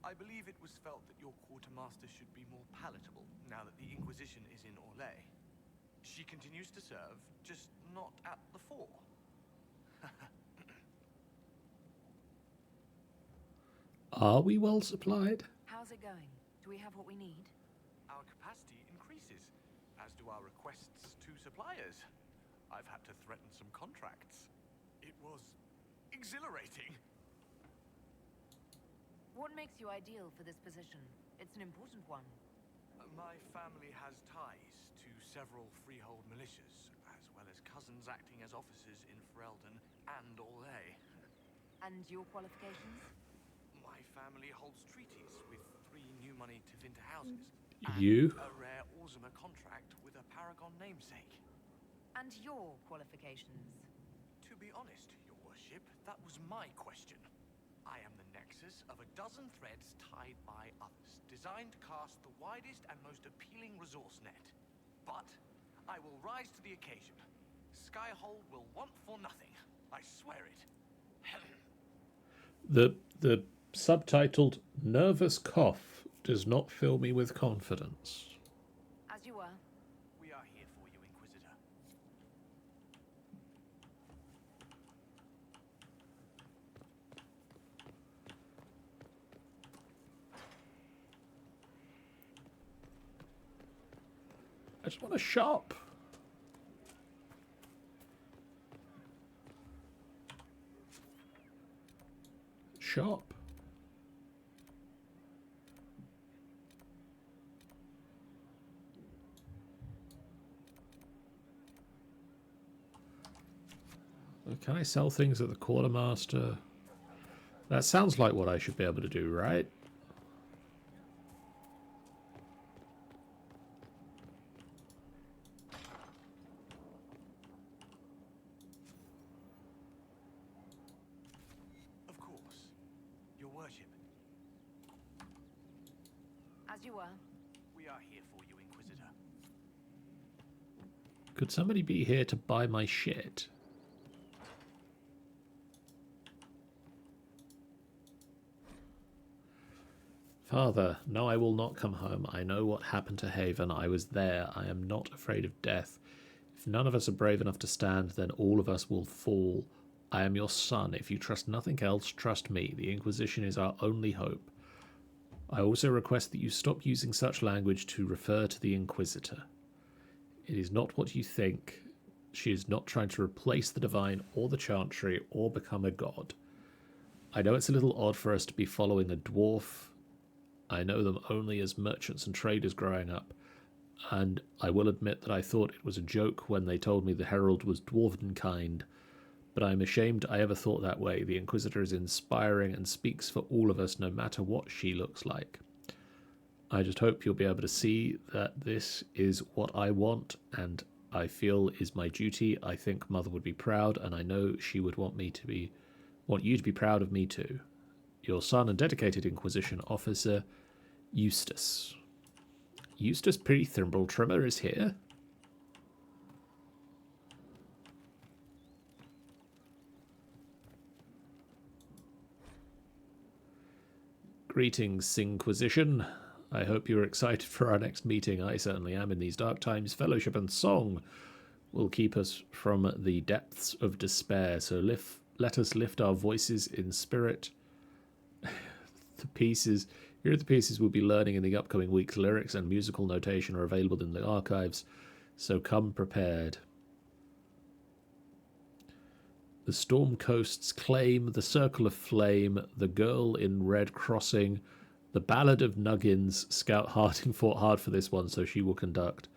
I believe it was felt that your quartermaster should be more palatable now that the Inquisition is in Orlais. She continues to serve, just not at the fore. Are we well supplied? How's it going? Do we have what we need? Our capacity increases, as do our requests to suppliers. I've had to threaten some contracts. It was exhilarating. What makes you ideal for this position? It's an important one. My family has ties to several freehold militias, as well as cousins acting as officers in Ferelden and Orlais. And your qualifications? My family holds treaties with 3 new money Tevinter houses. You? And a rare Orzuma contract with a Paragon namesake. And your qualifications? To be honest, your worship, that was my question. I am the nexus of a dozen threads tied by others, designed to cast the widest and most appealing resource net. But I will rise to the occasion. Skyhold will want for nothing. I swear it. The subtitled "Nervous Cough" does not fill me with confidence. As you were. We are here for you, Inquisitor. I just want to shop. Shop. Can I sell things at the quartermaster? That sounds like what I should be able to do, right? Of course. Your worship. As you were. We are here for you, Inquisitor. Could somebody be here to buy my shit? Father, no, I will not come home. I know what happened to Haven. I was there. I am not afraid of death. If none of us are brave enough to stand, then all of us will fall. I am your son. If you trust nothing else, trust me. The Inquisition is our only hope. I also request that you stop using such language to refer to the Inquisitor. It is not what you think. She is not trying to replace the Divine or the Chantry or become a god. I know it's a little odd for us to be following a dwarf. I know them only as merchants and traders growing up, and I will admit that I thought it was a joke when they told me the Herald was dwarven kind, but I am ashamed I ever thought that way. The Inquisitor is inspiring and speaks for all of us, no matter what she looks like. I just hope you'll be able to see that this is what I want, and I feel is my duty. I think Mother would be proud, and I know she would want you to be proud of me too. Your son and dedicated Inquisition officer, Eustace. Eustace P. Thimbletrimmer is here. Greetings, Inquisition. I hope you're excited for our next meeting. I certainly am. In these dark times, fellowship and song will keep us from the depths of despair. So let us lift our voices in spirit. Here are the pieces we'll be learning in the upcoming weeks. Lyrics and musical notation are available in the archives, so come prepared. The Storm Coast's Claim, The Circle of Flame, The Girl in Red Crossing, The Ballad of Nuggins. Scout Harding fought hard for this one, so she will conduct.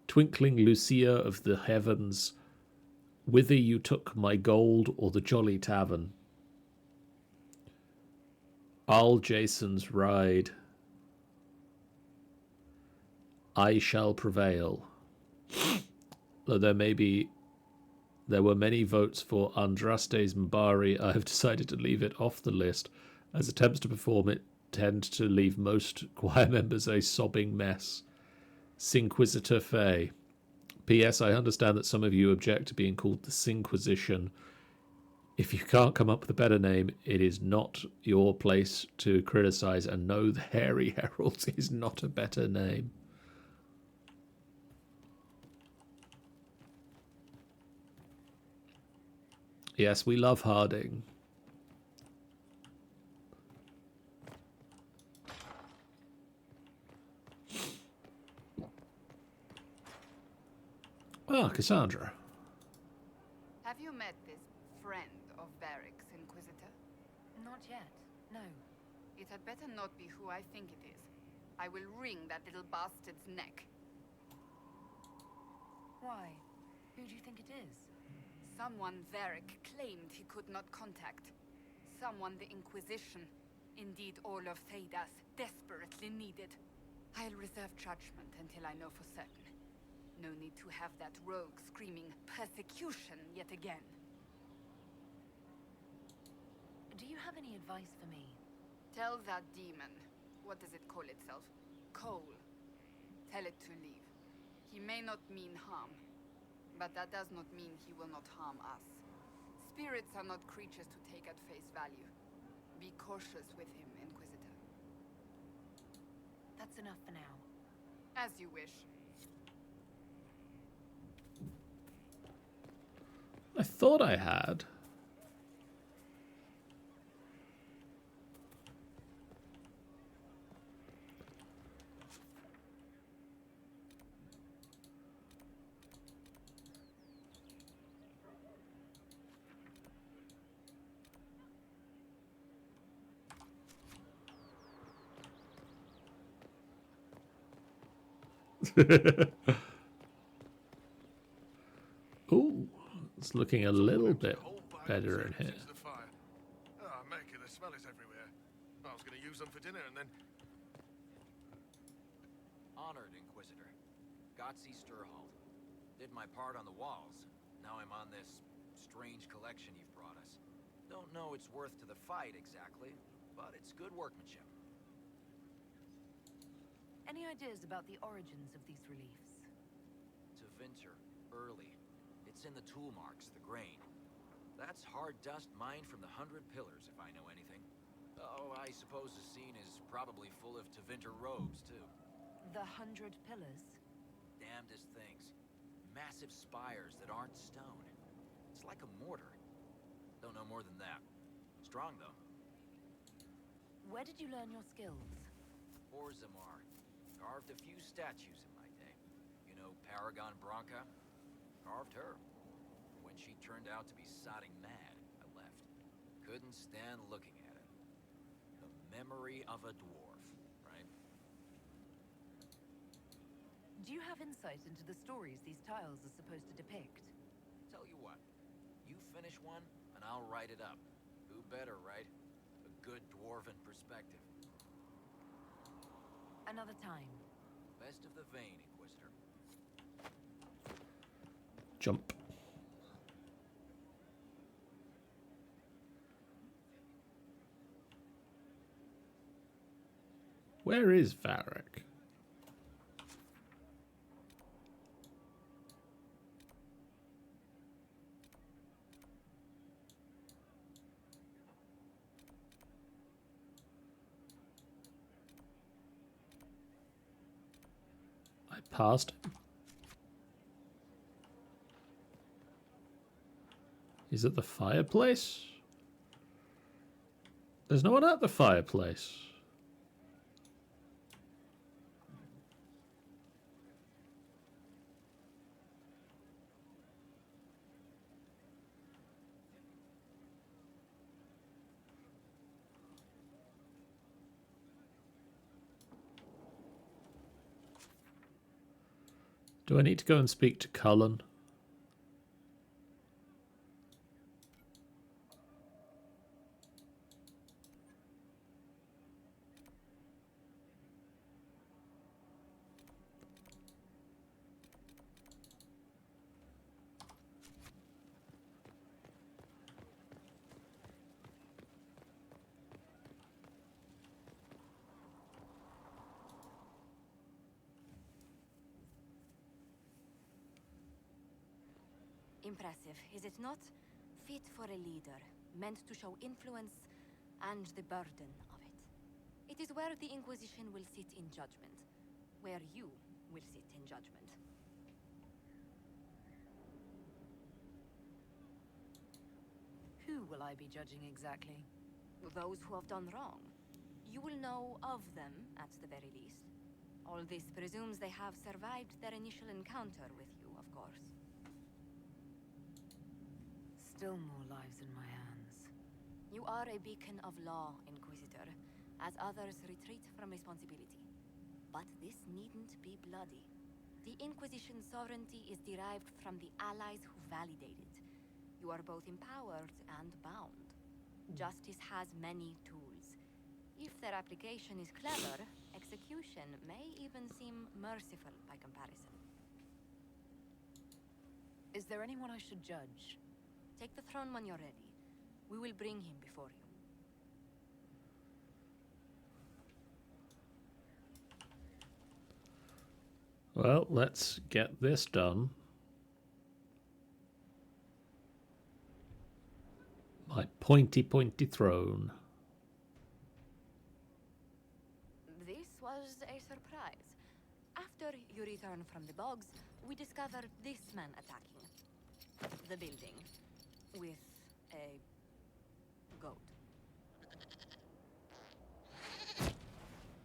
Twinkling Lucia of the Heavens, Whither You Took My Gold, or The Jolly Tavern. All Jason's Ride. I Shall Prevail. Though there were many votes for Andraste's Mbari, I have decided to leave it off the list, as attempts to perform it tend to leave most choir members a sobbing mess. Sinquisitor Faye. P.S. I understand that some of you object to being called the Sinquisition. If you can't come up with a better name, it is not your place to criticize, and no, the Hairy Herald is not a better name. Yes, we love Harding. Ah, Cassandra. Have you met this friend of Varric's, Inquisitor? Not yet, no. It had better not be who I think it is. I will wring that little bastard's neck. Why? Who do you think it is? Someone Varric claimed he could not contact. Someone the Inquisition, indeed all of Theidas, desperately needed. I'll reserve judgment until I know for certain. No need to have that rogue screaming persecution yet again. Do you have any advice for me? Tell that demon, what does it call itself? Cole. Tell it to leave. He may not mean harm, but that does not mean he will not harm us. Spirits are not creatures to take at face value. Be cautious with him, Inquisitor. That's enough for now. As you wish. I thought I had. Ooh, it's looking a little bit better in here. Ah, Mecca, the smell is everywhere. I was going to use them for dinner and then... Honored, Inquisitor. Gotzi Sturhald. Did my part on the walls. Now I'm on this strange collection you've brought us. Don't know its worth to the fight exactly, but it's good workmanship. Any ideas about the origins of these reliefs? To Vinter, early. It's in the tool marks, the grain. That's hard dust mined from the 100 Pillars, if I know anything. Oh, I suppose the scene is probably full of Tevinter robes, too. The 100 Pillars. Damnedest things. Massive spires that aren't stone. It's like a mortar. Don't know more than that. Strong, though. Where did you learn your skills? Orzammar. Carved a few statues in my day. You know Paragon Branca? Carved her. When she turned out to be sodding mad, I left. Couldn't stand looking at it. The memory of a dwarf, right? Do you have insight into the stories these tiles are supposed to depict? Tell you what, you finish one, and I'll write it up. Who better, right? A good dwarven perspective. Another time. Best of the vein, Inquisitor. Jump. Where is Varric? I passed him. He's at the fireplace? There's no one at the fireplace. Do I need to go and speak to Cullen? Impressive, is it not? Fit for a leader, meant to show influence and the burden of it. It is where the Inquisition will sit in judgment. Where you will sit in judgment. Who will I be judging exactly? Those who have done wrong. You will know of them, at the very least. All this presumes they have survived their initial encounter with you, of course. Still more lives in my hands. You are a beacon of law, Inquisitor, as others retreat from responsibility. But this needn't be bloody. The Inquisition's sovereignty is derived from the allies who validate it. You are both empowered and bound. Justice has many tools. If their application is clever, execution may even seem merciful by comparison. Is there anyone I should judge? Take the throne when you're ready. We will bring him before you. Well, let's get this done. My pointy throne. This was a surprise. After you return from the bogs, we discovered this man attacking the building with a goat.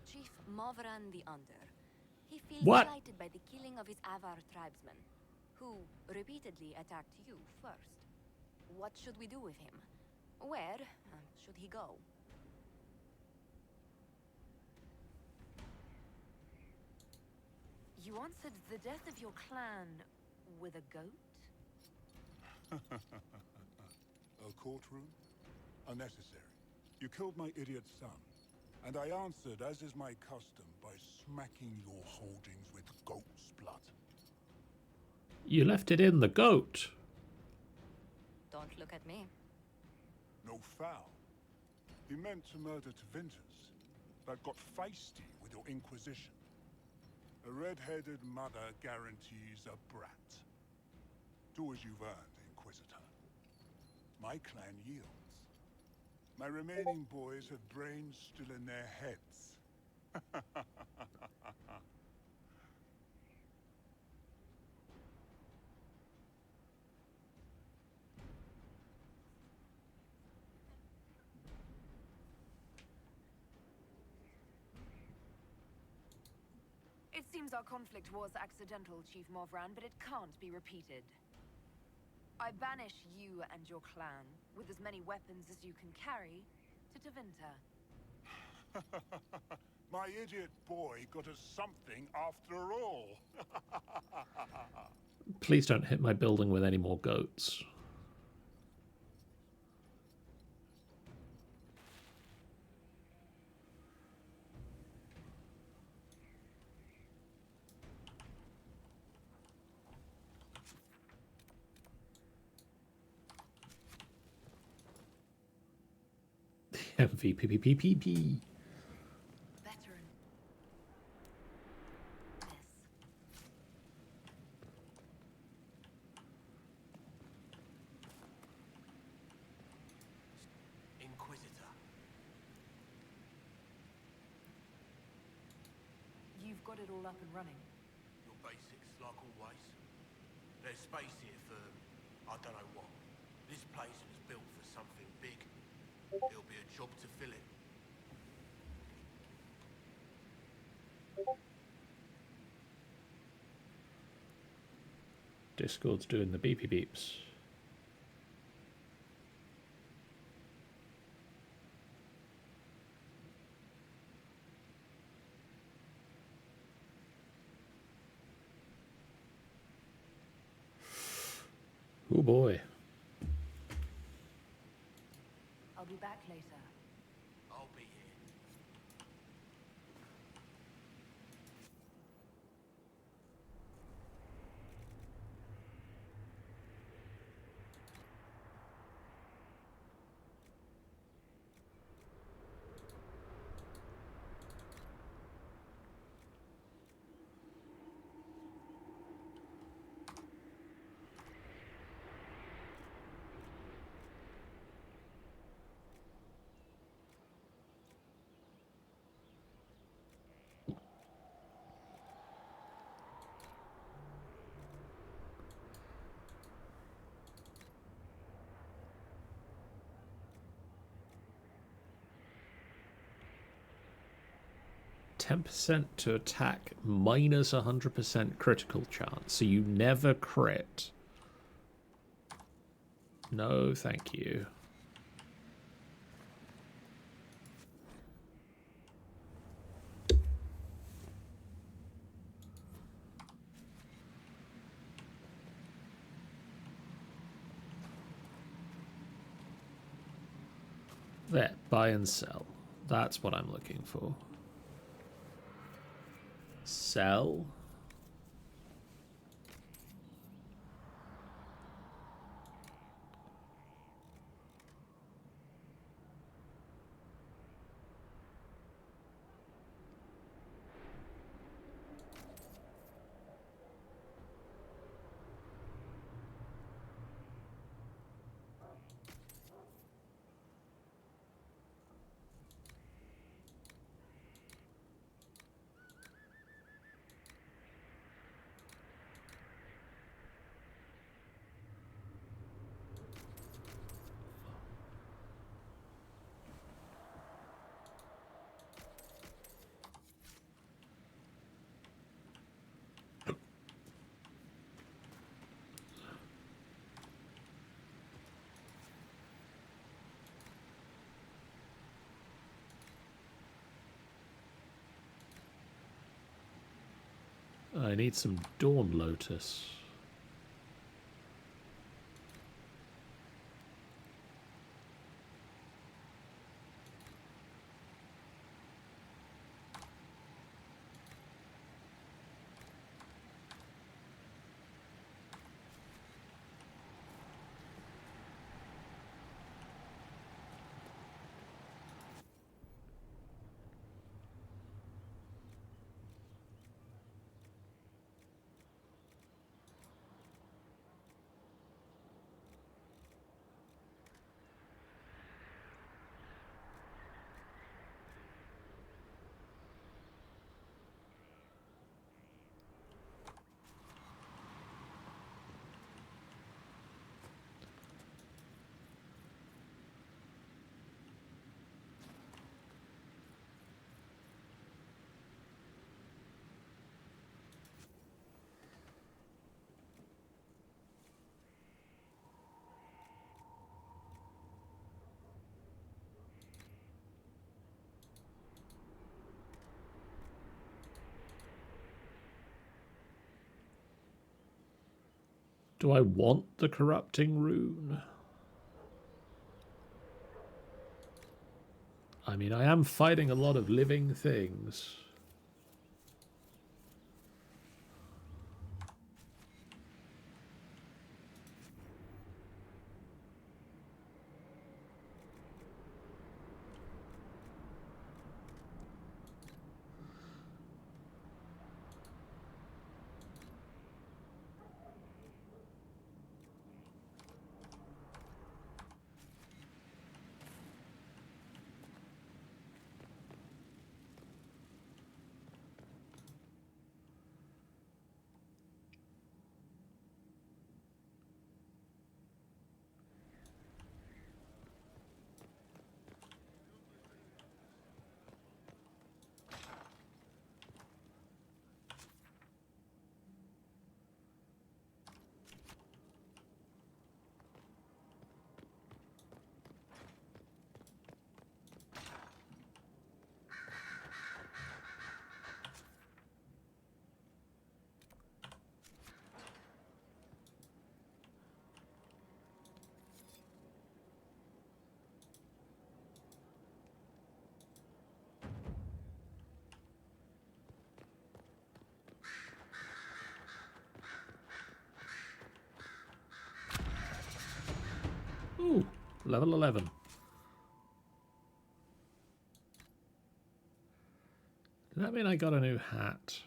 Chief Movran the Under. He feels What? slighted by the killing of his Avar tribesmen, who repeatedly attacked you first. What should we do with him? Where should he go? You answered the death of your clan with a goat? A courtroom? Unnecessary. You killed my idiot son, and I answered, as is my custom, by smacking your holdings with goat's blood. You left it in the goat. Don't look at me. No foul. He meant to murder Tevinters, but got feisty with your Inquisition. A red-headed mother guarantees a brat. Do as you've earned, Inquisitor. My clan yields. My remaining boys have brains still in their heads. It seems our conflict was accidental, Chief Morvran, but it can't be repeated. I banish you and your clan, with as many weapons as you can carry, to Tevinter. My idiot boy got us something after all. Please don't hit my building with any more goats. MVPPPP. Veteran. Yes. Inquisitor. You've got it all up and running. Your basics, like always. There's space here for, I don't know what. This place was built for something big. It'll be a job to fill it. Discord's doing the beepy beeps. Oh boy. I'll be back later. I'll be here. %10 to attack, minus 100% critical chance, so you never crit. No, thank you. There, buy and sell. That's what I'm looking for. Sell. I need some Dawn Lotus. Do I want the corrupting rune? I mean, I am fighting a lot of living things. Ooh, level 11. Does that mean I got a new hat?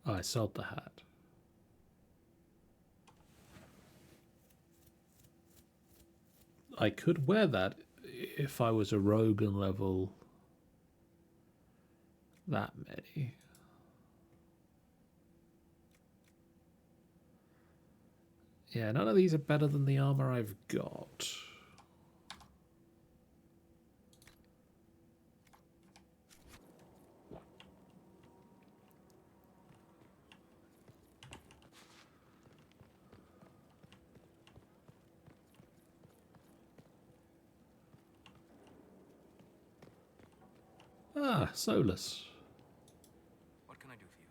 Oh, I sold the hat. I could wear that if I was a rogue and level that many. Yeah, none of these are better than the armor I've got. Ah, Solus. What can I do for you?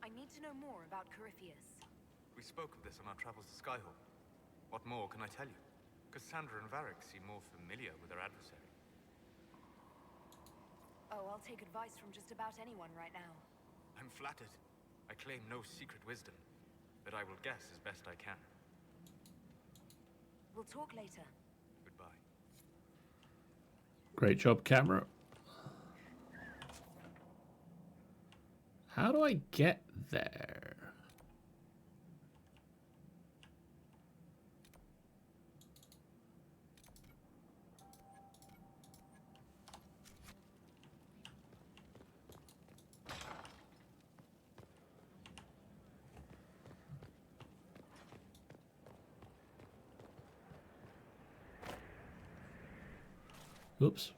I need to know more about Corypheus. We spoke of this on our travels to Skyhawk. What more can I tell you? Cassandra and Varric seem more familiar with their adversary. Oh, I'll take advice from just about anyone right now. I'm flattered. I claim no secret wisdom, but I will guess as best I can. We'll talk later. Goodbye. Great job, camera. How do I get there? Oops.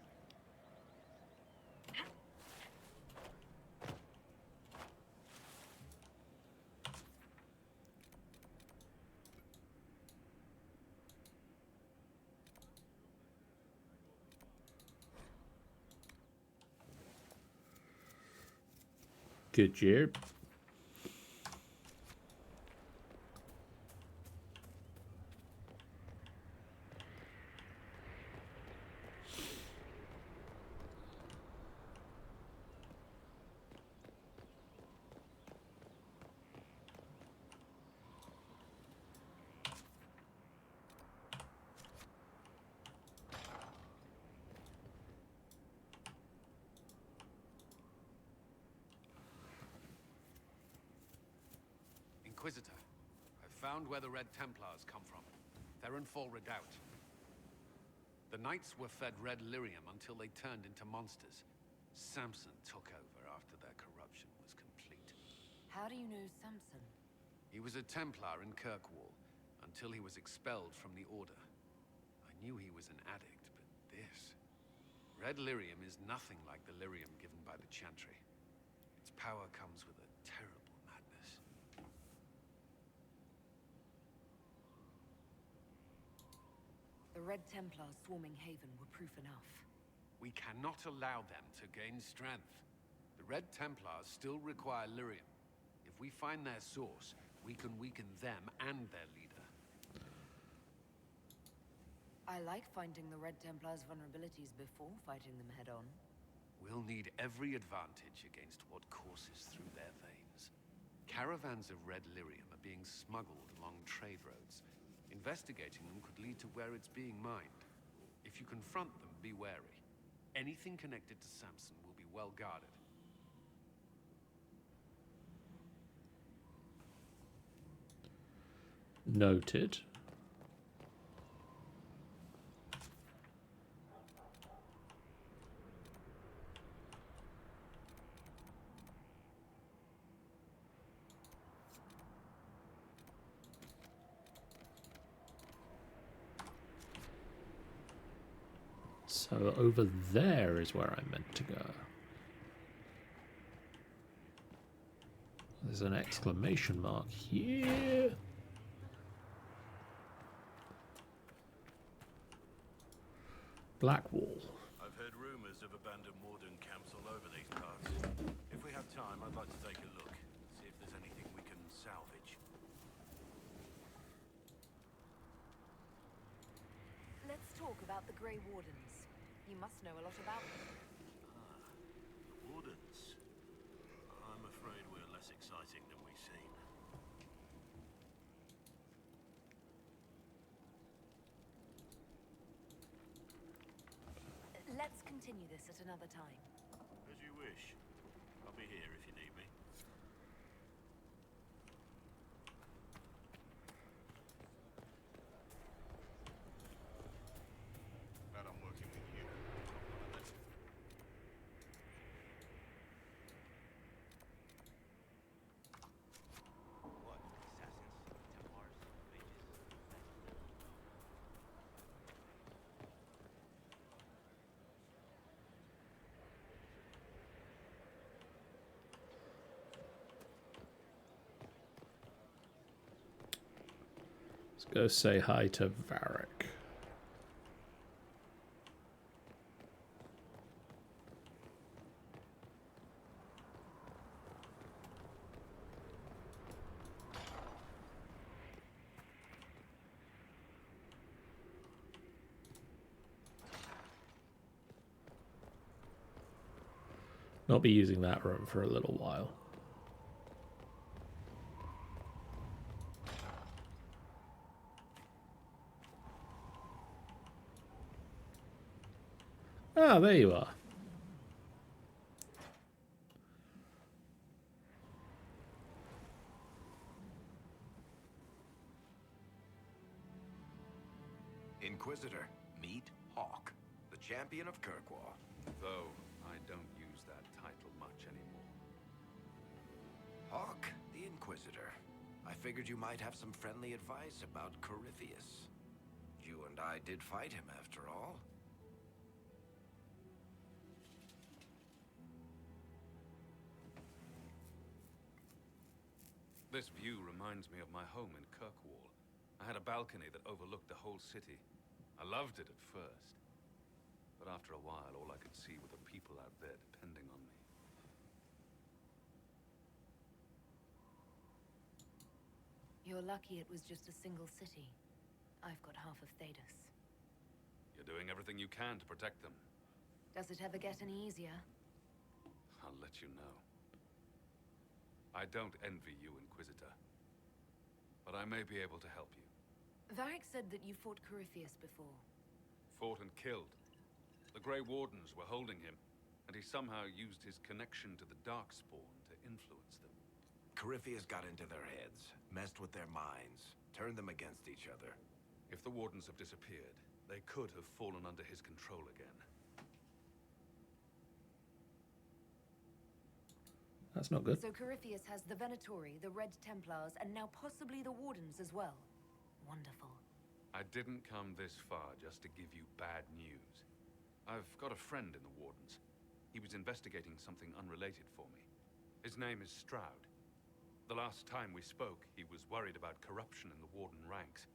Good job. Inquisitor, I've found where the Red Templars come from. Therenfall Redoubt. The Knights were fed red lyrium until they turned into monsters. Samson took over after their corruption was complete. How do you know Samson? He was a Templar in Kirkwall, until he was expelled from the Order. I knew he was an addict, but this... Red lyrium is nothing like the lyrium given by the Chantry. Its power comes with a terrible madness. The Red Templars swarming Haven were proof enough. We cannot allow them to gain strength. The Red Templars still require lyrium. If we find their source, we can weaken them and their leader. I like finding the Red Templars' vulnerabilities before fighting them head-on. We'll need every advantage against what courses through their veins. Caravans of red lyrium are being smuggled along trade roads. Investigating them could lead to where it's being mined. If you confront them, be wary. Anything connected to Samson will be well guarded. Noted. So over there is where I'm meant to go. There's an exclamation mark here. Blackwall. I've heard rumors of abandoned warden camps all over these parts. If we have time, I'd like to take a look, see if there's anything we can salvage. Let's talk about the Grey Wardens. You must know a lot about them. The wardens. I'm afraid we're less exciting than we seem. Let's continue this at another time. As you wish. I'll be here if you need me. Glad I'm working with you. What? Assassins? Templars? Mages? Let's go say hi to Varric. Not be using that room for a little while. Ah, there you are. Inquisitor, meet Hawk, the champion of Kirkwall. Though I don't use that title much anymore. Hawk, the Inquisitor. I figured you might have some friendly advice about Corypheus. You and I did fight him after all. This view reminds me of my home in Kirkwall. I had a balcony that overlooked the whole city. I loved it at first. But after a while, all I could see were the people out there depending on me. You're lucky it was just a single city. I've got half of Thedas. You're doing everything you can to protect them. Does it ever get any easier? I'll let you know. I don't envy you, Inquisitor. But I may be able to help you. Varric said that you fought Corypheus before. Fought and killed. The Grey Wardens were holding him, and he somehow used his connection to the Darkspawn to influence them. Corypheus got into their heads, messed with their minds, turned them against each other. If the Wardens have disappeared, they could have fallen under his control again. That's not good. So Corypheus has the Venatori, the Red Templars, and now possibly the Wardens as well. Wonderful. I didn't come this far just to give you bad news. I've got a friend in the Wardens. He was investigating something unrelated for me. His name is Stroud. The last time we spoke, he was worried about corruption in the Warden ranks.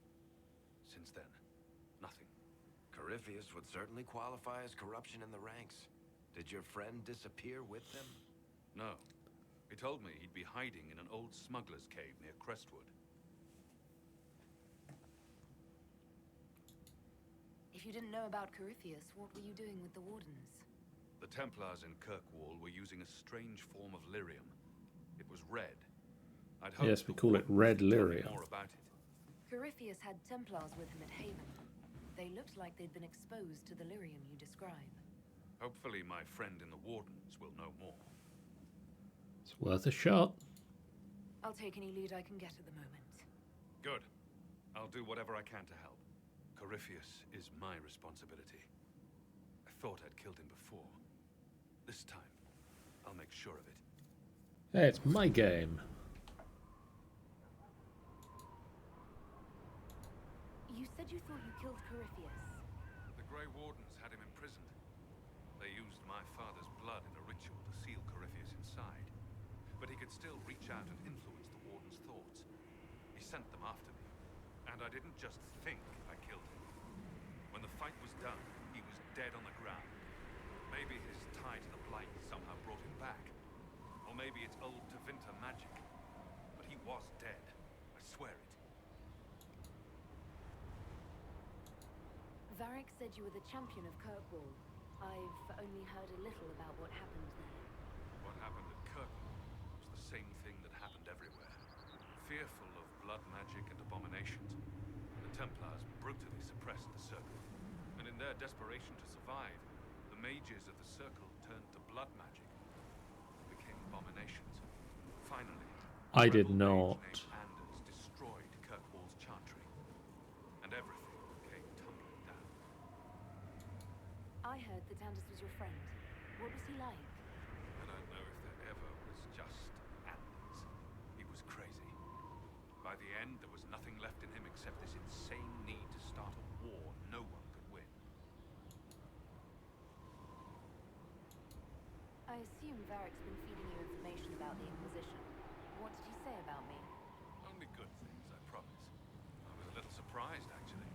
Since then, nothing. Corypheus would certainly qualify as corruption in the ranks. Did your friend disappear with them? No. He told me he'd be hiding in an old smuggler's cave near Crestwood. If you didn't know about Corypheus, what were you doing with the Wardens? The Templars in Kirkwall were using a strange form of lyrium. It was red. I'd hoped Yes, we the call it Wardens red would tell me lyrium. more about it. Corypheus had Templars with him at Haven. They looked like they'd been exposed to the lyrium you describe. Hopefully my friend in the Wardens will know more. It's worth a shot. I'll take any lead I can get at the moment. Good. I'll do whatever I can to help. Corypheus is my responsibility. I thought I'd killed him before. This time, I'll make sure of it. Hey, it's my game. You said you thought you killed Corypheus. The Grey Wardens had him imprisoned. They used my father's blood in a ritual to seal Corypheus inside. But he could still reach out and influence the Warden's thoughts. He sent them after me. And I didn't just think I killed him. When the fight was done, he was dead on the ground. Maybe his tie to the Blight somehow brought him back. Or maybe it's old Tevinter magic. But he was dead. I swear it. Varric said you were the champion of Kirkwall. I've only heard a little about what happened there. What happened at Kirkwall was the same thing that happened everywhere. Fearful of blood magic and abominations, the Templars brutally suppressed the Circle. And in their desperation to survive, the mages of the Circle turned to blood magic and became abominations. Finally, I did rebel not. mage named Anders destroyed Kirkwall's chantry, and everything came tumbling down. I heard that Anders was your friend. What was he like? I don't know if there ever was just Anders. He was crazy. By the end, there was nothing left in him except this insane need to start a war no one could win. I assume Varric's been feeding you information about the Inquisition. What did he say about me? Only good things, I promise. I was a little surprised, actually.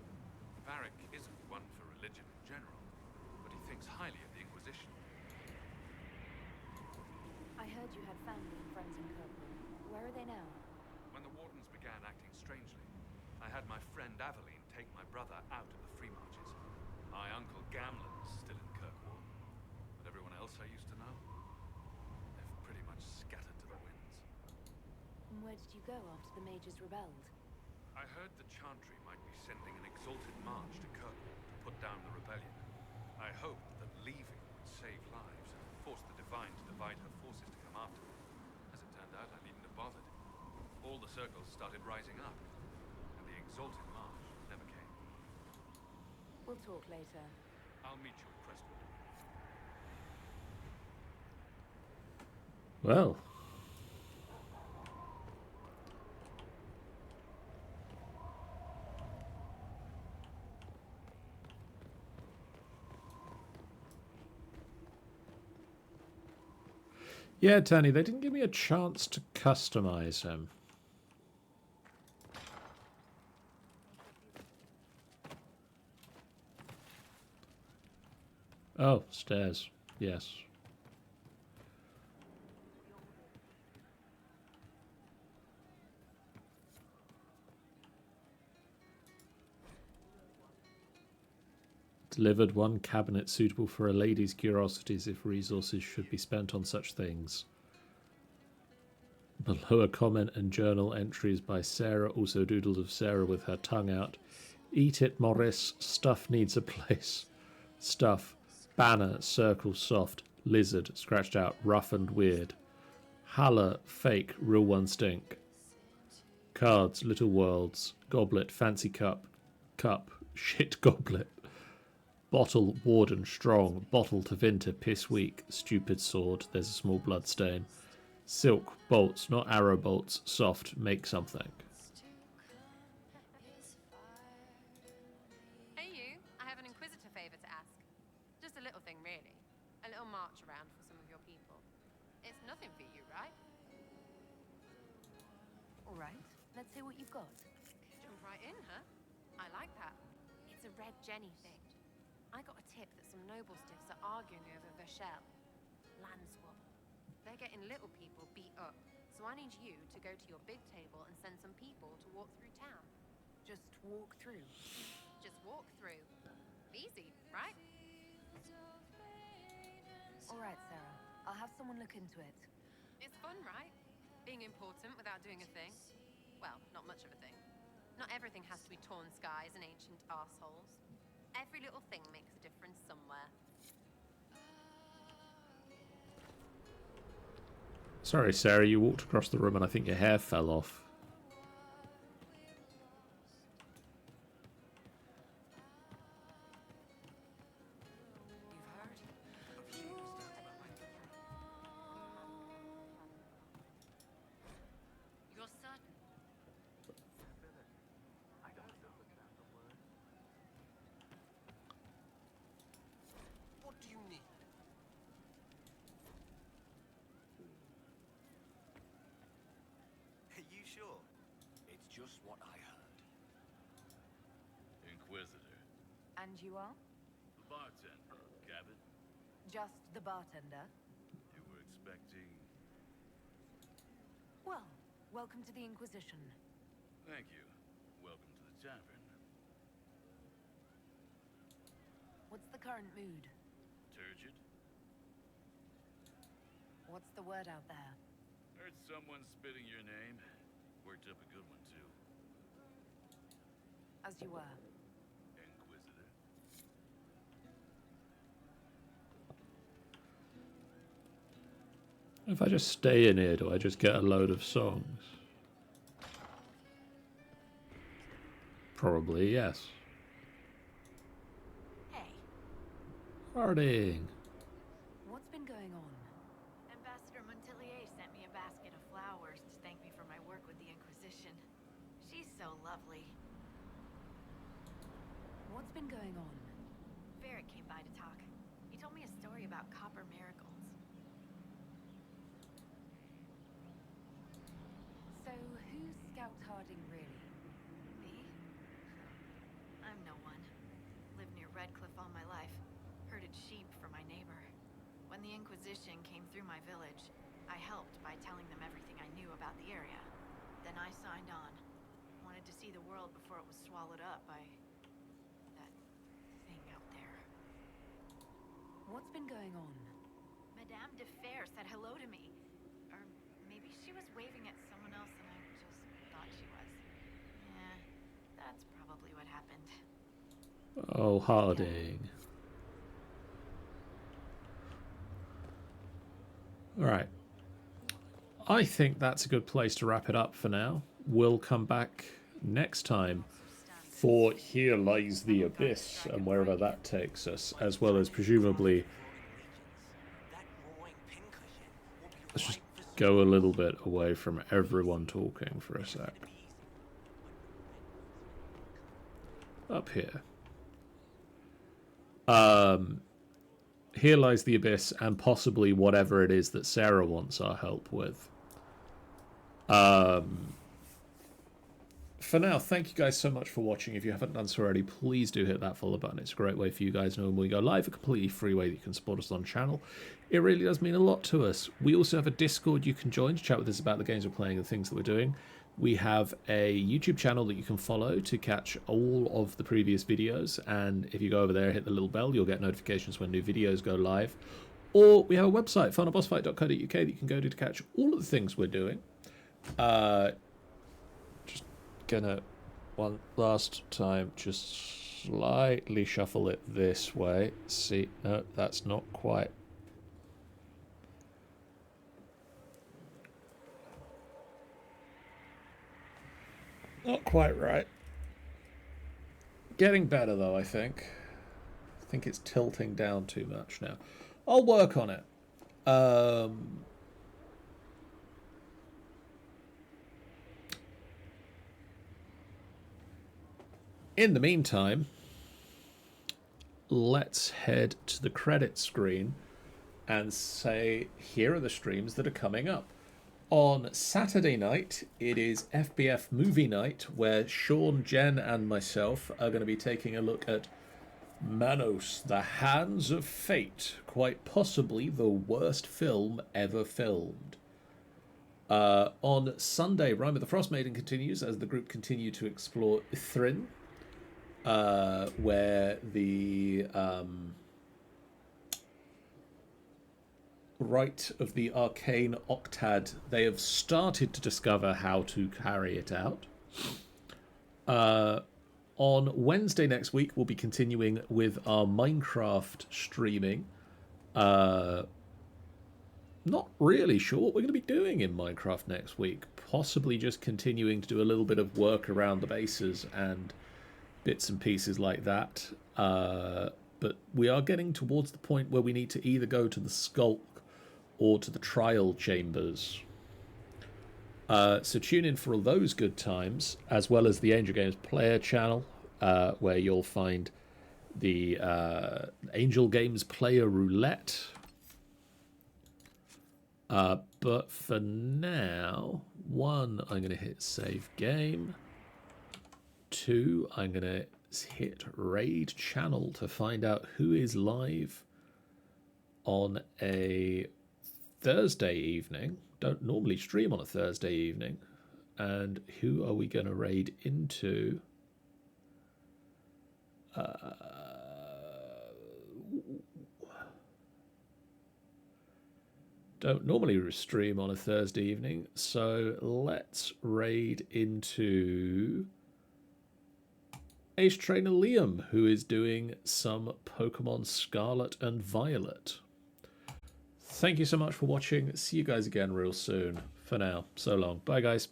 Varric isn't one for religion in general, but he thinks highly of the Inquisition. I heard you had family and friends in Kirkwall. Where are they now? When the Wardens began acting strangely, I had my friend Aveline take my brother out of the Free Marches. My uncle Gamlen's still in Kirkwall, but everyone else I used to know, they've pretty much scattered to the winds. And where did you go after the mages rebelled? I heard the Chantry might be sending an exalted march to Kirkwall to put down the rebellion. I hoped that leaving would save lives and force the Divine to divide her forces to come after me. As it turned out, I needn't have bothered. All the circles started rising up, and the exalted march never came. We'll talk later. I'll meet you at Crestwood. Well. Yeah, Tanny, they didn't give me a chance to customize him. Oh, stairs. Yes. Delivered one cabinet suitable for a lady's curiosities if resources should be spent on such things. Below a comment and journal entries by Sarah, also doodled of Sarah with her tongue out. Eat it, Morris. Stuff needs a place. Stuff. Banner, circle, soft. Lizard, scratched out, rough and weird. Haller, fake, real one stink. Cards, little worlds. Goblet, fancy cup. Cup, shit goblet. Bottle, warden, strong. Bottle, Tevinter, piss weak. Stupid sword, there's a small blood stain. Silk, bolts, not arrow bolts. Soft, make something. Hey you, I have an Inquisitor favour to ask. Just a little thing really. A little march around for some of your people. It's nothing for you, right? Alright, let's see what you've got. Jump right in, huh? I like that. It's a red Jenny thing. I got a tip that some noble stiffs are arguing over Vachel. Land swap. They're getting little people beat up. So I need you to go to your big table and send some people to walk through town. Just walk through. Just walk through. Easy, right? All right, Sarah. I'll have someone look into it. It's fun, right? Being important without doing a thing. Well, not much of a thing. Not everything has to be torn skies and ancient arseholes. Every little thing makes a difference somewhere. Sorry, Sarah, you walked across the room and I think your hair fell off. You're certain? What do you need? Are you sure? It's just what I heard. Inquisitor. And you are? The bartender, Cabot. Just the bartender? You were expecting... Well, welcome to the Inquisition. Thank you. Welcome to the tavern. What's the current mood? Turgid? What's the word out there? Heard someone spitting your name. Worked up a good one, too. As you were. Inquisitor. If I just stay in here, do I just get a load of songs? Probably, yes. Hey. Harding. What's been going on? Ambassador Montilier sent me a basket of flowers to thank me for my work with the Inquisition. She's so lovely. What's been going on? Varric came by to talk. He told me a story about copper marigolds. So, who's Scout Harding really? Me? I'm no one. Lived near Redcliffe all my life. Herded sheep for my neighbor. When the Inquisition came through my village, I helped by telling them everything I knew about the area. Then I signed on. Wanted to see the world before it was swallowed up by... that thing out there. What's been going on? Madame de Fer said hello to me. Or maybe she was waving at someone else and I just thought she was. Yeah, that's probably what happened. Oh, Harding. Alright. I think that's a good place to wrap it up for now. We'll come back next time for Here Lies the Abyss and wherever that takes us, as well as presumably... Let's just go a little bit away from everyone talking for a sec. Up here. Here Lies the Abyss and possibly whatever it is that Sarah wants our help with. For now, thank you guys so much for watching. If you haven't done so already, please do hit that follow button. It's a great way for you guys to know when we go live, a completely free way that you can support us on channel. It really does mean a lot to us. We also have a Discord you can join to chat with us about the games we're playing and the things that we're doing. We have a YouTube channel that you can follow to catch all of the previous videos, and if you go over there, hit the little bell, you'll get notifications when new videos go live. Or we have a website, finalbossfight.co.uk, that you can go to catch all of the things we're doing. Just gonna, one last time, just slightly shuffle it this way. See, no, that's not quite. Not quite right. Getting better though, I think. I think it's tilting down too much now. I'll work on it. In the meantime, let's head to the credit screen and say, here are the streams that are coming up. On Saturday night, it is FBF Movie Night, where Sean, Jen, and myself are going to be taking a look at Manos, The Hands of Fate. Quite possibly the worst film ever filmed. On Sunday, Rime of the Frost Maiden continues as the group continue to explore Ithrin, where the rite of the arcane octad, they have started to discover how to carry it out. On Wednesday next week, we'll be continuing with our Minecraft streaming. Not really sure what we're going to be doing in Minecraft next week. Possibly just continuing to do a little bit of work around the bases and bits and pieces like that. But we are getting towards the point where we need to either go to the Skulk or to the Trial Chambers. So tune in for all those good times, as well as the Angel Games Player channel, where you'll find the Angel Games Player Roulette. But for now, 1, I'm going to hit save game. 2, I'm going to hit raid channel to find out who is live on a Thursday evening. Don't normally stream on a Thursday evening. And who are we going to raid into? Don't normally stream on a Thursday evening, so let's raid into Ace Trainer Liam, who is doing some Pokemon Scarlet and Violet. Thank you so much for watching. See you guys again real soon. For now, so long. Bye, guys.